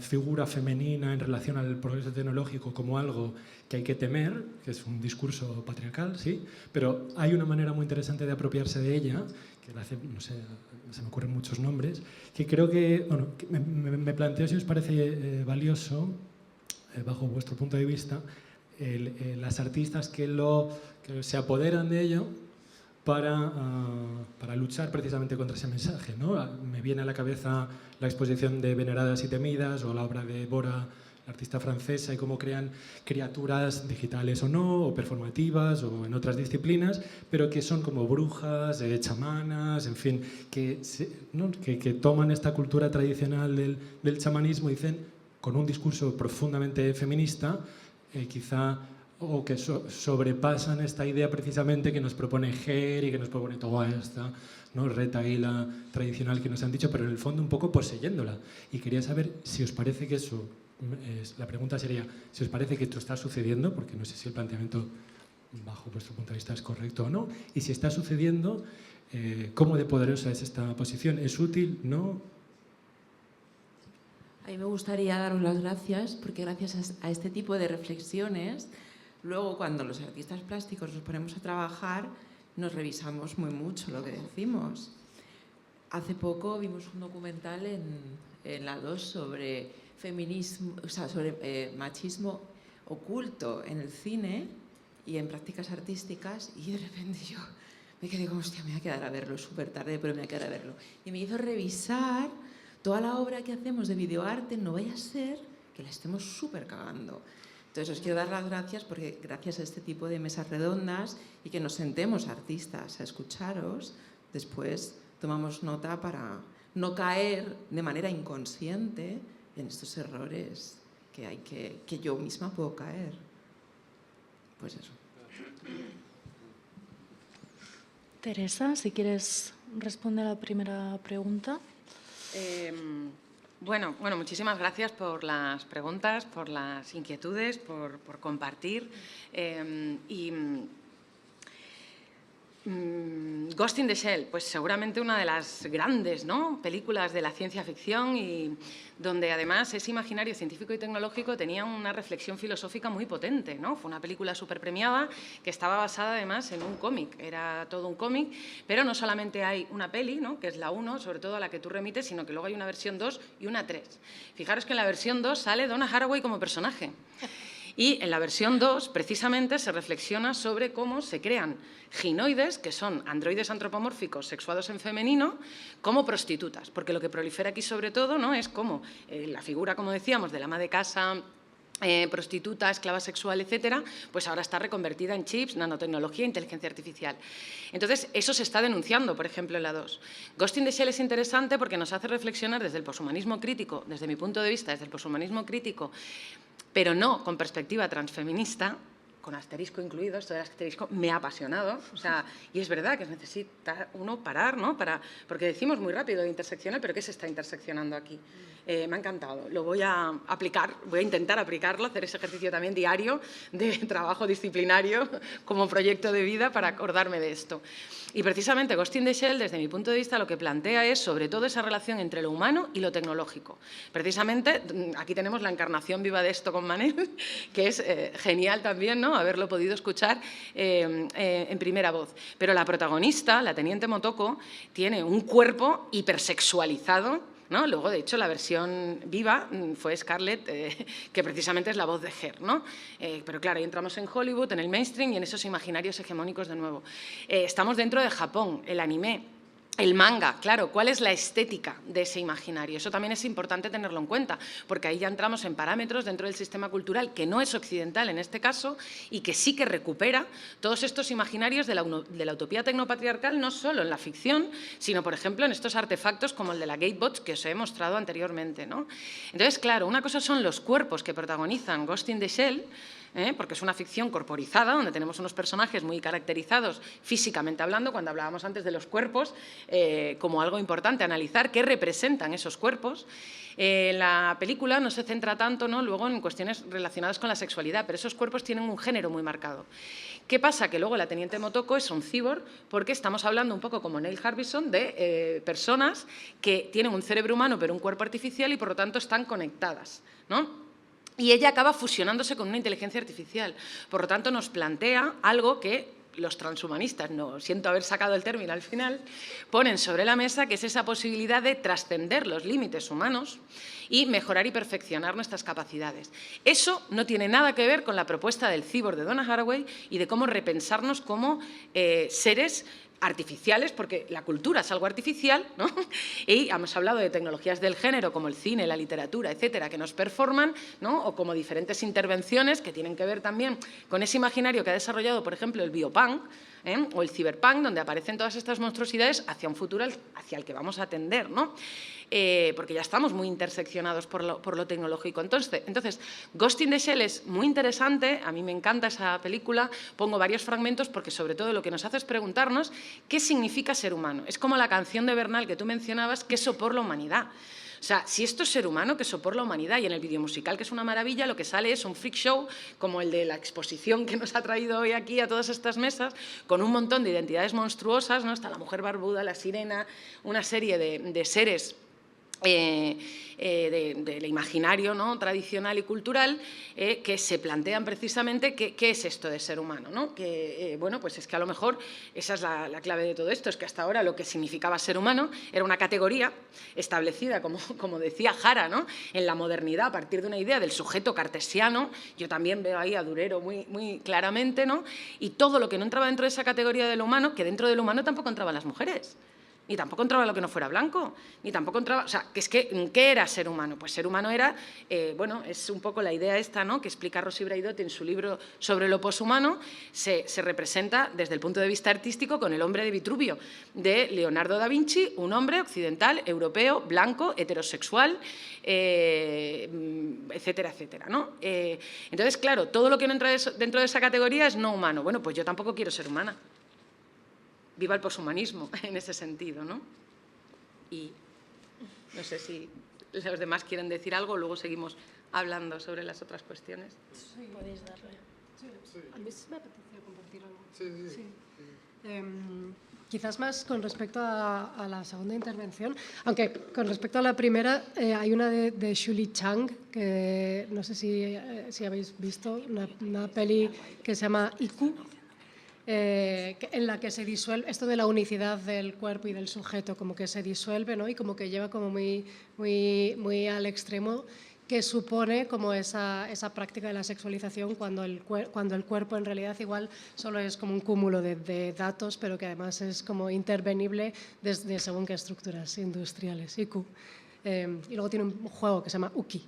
figura femenina en relación al progreso tecnológico como algo que hay que temer, que es un discurso patriarcal, sí, pero hay una manera muy interesante de apropiarse de ella, que la hace, no sé, se me ocurren muchos nombres, que creo que, bueno, que me planteo si os parece valioso, bajo vuestro punto de vista, las artistas que se apoderan de ello para luchar precisamente contra ese mensaje, ¿no? Me viene a la cabeza la exposición de Veneradas y Temidas o la obra de Bora, la artista francesa, y cómo crean criaturas digitales o no, o performativas o en otras disciplinas, pero que son como brujas, chamanas, en fin, que toman esta cultura tradicional del chamanismo y dicen, con un discurso profundamente feminista, quizá, o que sobrepasan esta idea precisamente que nos propone Her y que nos propone toda esta, ¿no?, retaíla tradicional que nos han dicho, pero en el fondo un poco poseyéndola. Y quería saber si os parece que eso, la pregunta sería, si os parece que esto está sucediendo, porque no sé si el planteamiento bajo vuestro punto de vista es correcto o no, y si está sucediendo, ¿cómo de poderosa es esta posición? ¿Es útil? ¿No? A mí me gustaría daros las gracias, porque gracias a este tipo de reflexiones, luego cuando los artistas plásticos nos ponemos a trabajar, nos revisamos muy mucho lo que decimos. Hace poco vimos un documental en la 2 sobre feminismo, o sea, sobre machismo oculto en el cine y en prácticas artísticas, y de repente yo me quedé como, hostia, me voy a quedar a verlo, súper tarde, pero me voy a quedar a verlo. Y me hizo revisar toda la obra que hacemos de videoarte, no vaya a ser que la estemos súper cagando. Entonces os quiero dar las gracias porque gracias a este tipo de mesas redondas y que nos sentemos artistas a escucharos, después tomamos nota para no caer de manera inconsciente en estos errores que yo misma puedo caer. Pues eso. Teresa, si quieres responder a la primera pregunta. Bueno, muchísimas gracias por las preguntas, por las inquietudes, por compartir. Ghost in the Shell, pues seguramente una de las grandes, ¿no?, películas de la ciencia ficción, y donde además ese imaginario científico y tecnológico tenía una reflexión filosófica muy potente, ¿no? Fue una película súper premiada que estaba basada además en un cómic, era todo un cómic, pero no solamente hay una peli, ¿no?, que es la 1, sobre todo a la que tú remites, sino que luego hay una versión 2 y una 3. Fijaros que en la versión 2 sale Donna Haraway como personaje. Y en la versión 2, precisamente, se reflexiona sobre cómo se crean ginoides, que son androides antropomórficos sexuados en femenino, como prostitutas. Porque lo que prolifera aquí, sobre todo, ¿no?, es como la figura, como decíamos, del ama de casa, prostituta, esclava sexual, etcétera, pues ahora está reconvertida en chips, nanotecnología e inteligencia artificial. Entonces, eso se está denunciando, por ejemplo, en la 2. Ghost in the Shell es interesante porque nos hace reflexionar desde el poshumanismo crítico, desde mi punto de vista, desde el poshumanismo crítico, pero no con perspectiva transfeminista, con asterisco incluido. Esto del asterisco me ha apasionado, o sea, y es verdad que necesita uno parar, ¿no?, porque decimos muy rápido interseccional, pero ¿qué se está interseccionando aquí? Me ha encantado, lo voy a aplicar, voy a intentar aplicarlo, hacer ese ejercicio también diario de trabajo disciplinario como proyecto de vida para acordarme de esto. Y precisamente Ghost in the Shell, desde mi punto de vista, lo que plantea es sobre todo esa relación entre lo humano y lo tecnológico. Precisamente, aquí tenemos la encarnación viva de esto con Manel, que es genial también, ¿no?, haberlo podido escuchar en primera voz. Pero la protagonista, la teniente Motoko, tiene un cuerpo hipersexualizado, ¿no? Luego, de hecho, la versión viva fue Scarlett, que precisamente es la voz de Her, ¿no? Pero claro, ahí entramos en Hollywood, en el mainstream y en esos imaginarios hegemónicos de nuevo. Estamos dentro de Japón, el anime, el manga, claro, ¿cuál es la estética de ese imaginario? Eso también es importante tenerlo en cuenta, porque ahí ya entramos en parámetros dentro del sistema cultural que no es occidental en este caso y que sí que recupera todos estos imaginarios de la utopía tecnopatriarcal, no solo en la ficción, sino, por ejemplo, en estos artefactos como el de la Gatebox que os he mostrado anteriormente, ¿no? Entonces, claro, una cosa son los cuerpos que protagonizan Ghost in the Shell, porque es una ficción corporizada, donde tenemos unos personajes muy caracterizados físicamente hablando, cuando hablábamos antes de los cuerpos, como algo importante analizar, qué representan esos cuerpos. La película no se centra tanto, ¿no?, luego en cuestiones relacionadas con la sexualidad, pero esos cuerpos tienen un género muy marcado. ¿Qué pasa? Que luego la Teniente Motoko es un cyborg, porque estamos hablando un poco como Neil Harbisson de personas que tienen un cerebro humano pero un cuerpo artificial y por lo tanto están conectadas, ¿no? Y ella acaba fusionándose con una inteligencia artificial. Por lo tanto, nos plantea algo que los transhumanistas, no siento haber sacado el término al final, ponen sobre la mesa, que es esa posibilidad de trascender los límites humanos y mejorar y perfeccionar nuestras capacidades. Eso no tiene nada que ver con la propuesta del cyborg de Donna Haraway y de cómo repensarnos como seres artificiales, porque la cultura es algo artificial, ¿no? Y hemos hablado de tecnologías del género como el cine, la literatura, etcétera, que nos performan, ¿no? O como diferentes intervenciones que tienen que ver también con ese imaginario que ha desarrollado, por ejemplo, el biopunk, o el ciberpunk, donde aparecen todas estas monstruosidades hacia un futuro hacia el que vamos a tender, ¿no? Porque ya estamos muy interseccionados por lo tecnológico. Entonces, Ghost in the Shell es muy interesante, a mí me encanta esa película, pongo varios fragmentos porque sobre todo lo que nos hace es preguntarnos qué significa ser humano. Es como la canción de Bernal que tú mencionabas, ¿qué sopor la humanidad? O sea, si esto es ser humano, que sopor la humanidad, y en el vídeo musical, que es una maravilla, lo que sale es un freak show como el de la exposición que nos ha traído hoy aquí a todas estas mesas, con un montón de identidades monstruosas, ¿no? Está la mujer barbuda, la sirena, una serie de seres del imaginario, ¿no?, tradicional y cultural, que se plantean precisamente qué es esto de ser humano, ¿no? Que, bueno, pues es que a lo mejor esa es la clave de todo esto, es que hasta ahora lo que significaba ser humano era una categoría establecida, como decía Jara, ¿no?, en la modernidad a partir de una idea del sujeto cartesiano. Yo también veo ahí a Durero muy claramente, ¿no? Y todo lo que no entraba dentro de esa categoría del humano, que dentro del humano tampoco entraban las mujeres. Ni tampoco entraba lo que no fuera blanco, ni tampoco entraba... O sea, ¿qué era ser humano? Pues ser humano era, bueno, es un poco la idea esta, ¿no?, que explica Rosy Braidotti en su libro sobre lo poshumano, se representa desde el punto de vista artístico con el hombre de Vitruvio, de Leonardo da Vinci, un hombre occidental, europeo, blanco, heterosexual, etcétera, etcétera, ¿no? Entonces, claro, todo lo que no entra dentro de esa categoría es no humano. Bueno, pues yo tampoco quiero ser humana. Viva el poshumanismo en ese sentido, ¿no? Y no sé si los demás quieren decir algo, luego seguimos hablando sobre las otras cuestiones. Sí. Podéis darle. Sí. A mí sí me apetecía compartir algo. Sí. Quizás más con respecto a la segunda intervención, aunque con respecto a la primera hay una de Shuli Chang, que no sé si habéis visto, una peli que se llama Iku, en la que se disuelve esto de la unicidad del cuerpo y del sujeto, como que se disuelve, ¿no? Y como que lleva como muy al extremo que supone como esa práctica de la sexualización cuando el cuerpo en realidad igual solo es como un cúmulo de datos, pero que además es como intervenible desde según qué estructuras industriales, IQ. Y luego tiene un juego que se llama Uki.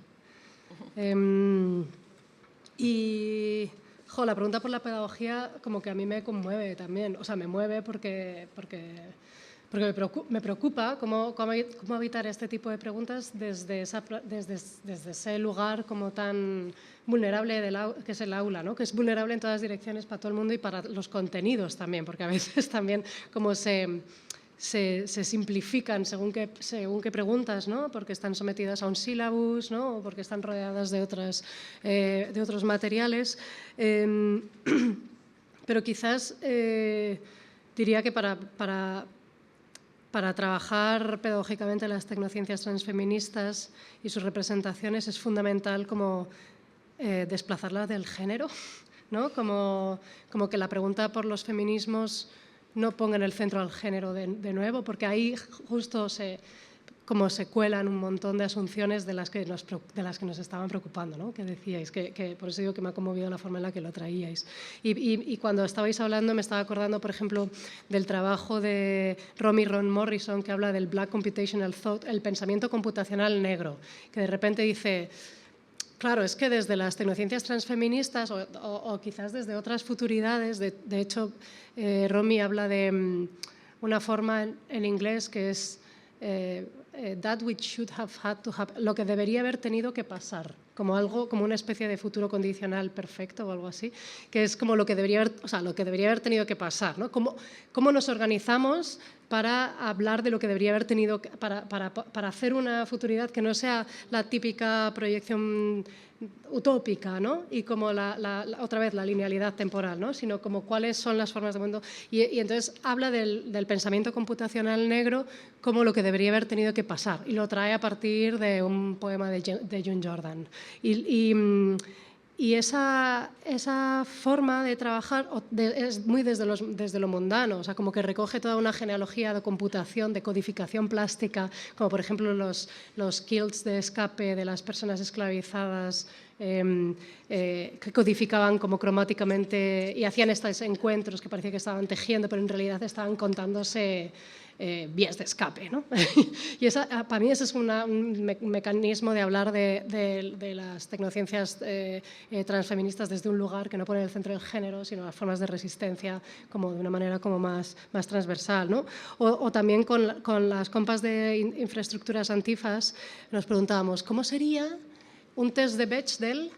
La pregunta por la pedagogía como que a mí me conmueve también, o sea, me mueve porque me preocupa cómo evitar este tipo de preguntas desde ese lugar como tan vulnerable que es el aula, ¿no? Que es vulnerable en todas direcciones para todo el mundo y para los contenidos también, porque a veces también como se simplifican según qué preguntas, ¿no? Porque están sometidas a un sílabus, ¿no? O porque están rodeadas de otros materiales. Pero quizás diría que para trabajar pedagógicamente las tecnociencias transfeministas y sus representaciones es fundamental como desplazarlas del género, ¿no? Como que la pregunta por los feminismos no ponga en el centro al género de nuevo, porque ahí justo se cuelan un montón de asunciones de las que nos estaban preocupando, ¿no? Que decíais, que por eso digo que me ha conmovido la forma en la que lo traíais. Y cuando estabais hablando me estaba acordando, por ejemplo, del trabajo de Ron Morrison, que habla del Black Computational Thought, el pensamiento computacional negro, que de repente dice... Claro, es que desde las tecnociencias transfeministas o quizás desde otras futuridades, de hecho, Romy habla de una forma en inglés que es that which should have had to happen, lo que debería haber tenido que pasar, como algo, como una especie de futuro condicional perfecto o algo así, que es como lo que debería haber, o sea, lo que debería haber tenido que pasar, ¿no? ¿Cómo nos organizamos para hablar de lo que debería haber tenido, para hacer una futuridad que no sea la típica proyección utópica, ¿no? Y como otra vez la linealidad temporal, ¿no? Sino como cuáles son las formas de mundo. Y entonces habla del pensamiento computacional negro como lo que debería haber tenido que pasar, y lo trae a partir de un poema de June Jordan. Y esa forma de trabajar es muy desde lo mundano, o sea, como que recoge toda una genealogía de computación, de codificación plástica, como por ejemplo los kilts de escape de las personas esclavizadas, que codificaban como cromáticamente y hacían estos encuentros que parecía que estaban tejiendo, pero en realidad estaban contándose vías de escape, ¿no? Y para mí ese es un mecanismo de hablar de las tecnociencias transfeministas desde un lugar que no pone en el centro del género, sino las formas de resistencia como de una manera como más transversal, ¿no? O también con las compas de infraestructuras antifas nos preguntábamos, ¿cómo sería un test de Bechdel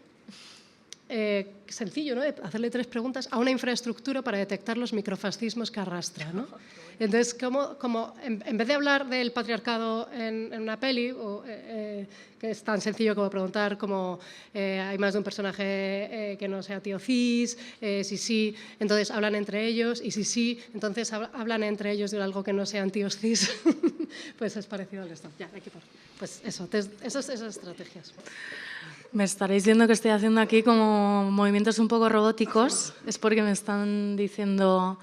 sencillo, ¿no? Hacerle 3 preguntas a una infraestructura para detectar los microfascismos que arrastra, ¿no? Entonces, como en vez de hablar del patriarcado en una peli, que es tan sencillo como preguntar como hay más de un personaje que no sea tío cis, sí, entonces hablan entre ellos, y sí, entonces hablan entre ellos de algo que no sean tíos cis, pues es parecido al esto. Ya, aquí pues eso, esas estrategias. Me estaréis viendo que estoy haciendo aquí como movimientos un poco robóticos, es porque me están diciendo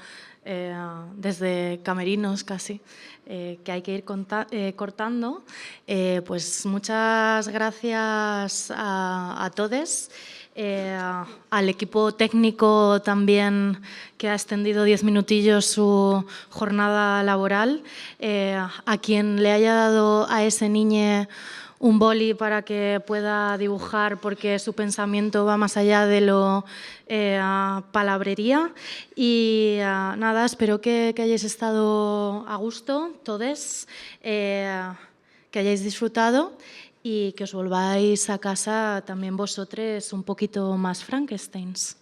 desde camerinos casi que hay que ir cortando. Pues muchas gracias a todos, al equipo técnico también que ha extendido 10 minutillos su jornada laboral, a quien le haya dado a ese niño un boli para que pueda dibujar, porque su pensamiento va más allá de lo palabrería. Y nada, espero que hayáis estado a gusto, todos, que hayáis disfrutado y que os volváis a casa también vosotros un poquito más Frankensteins.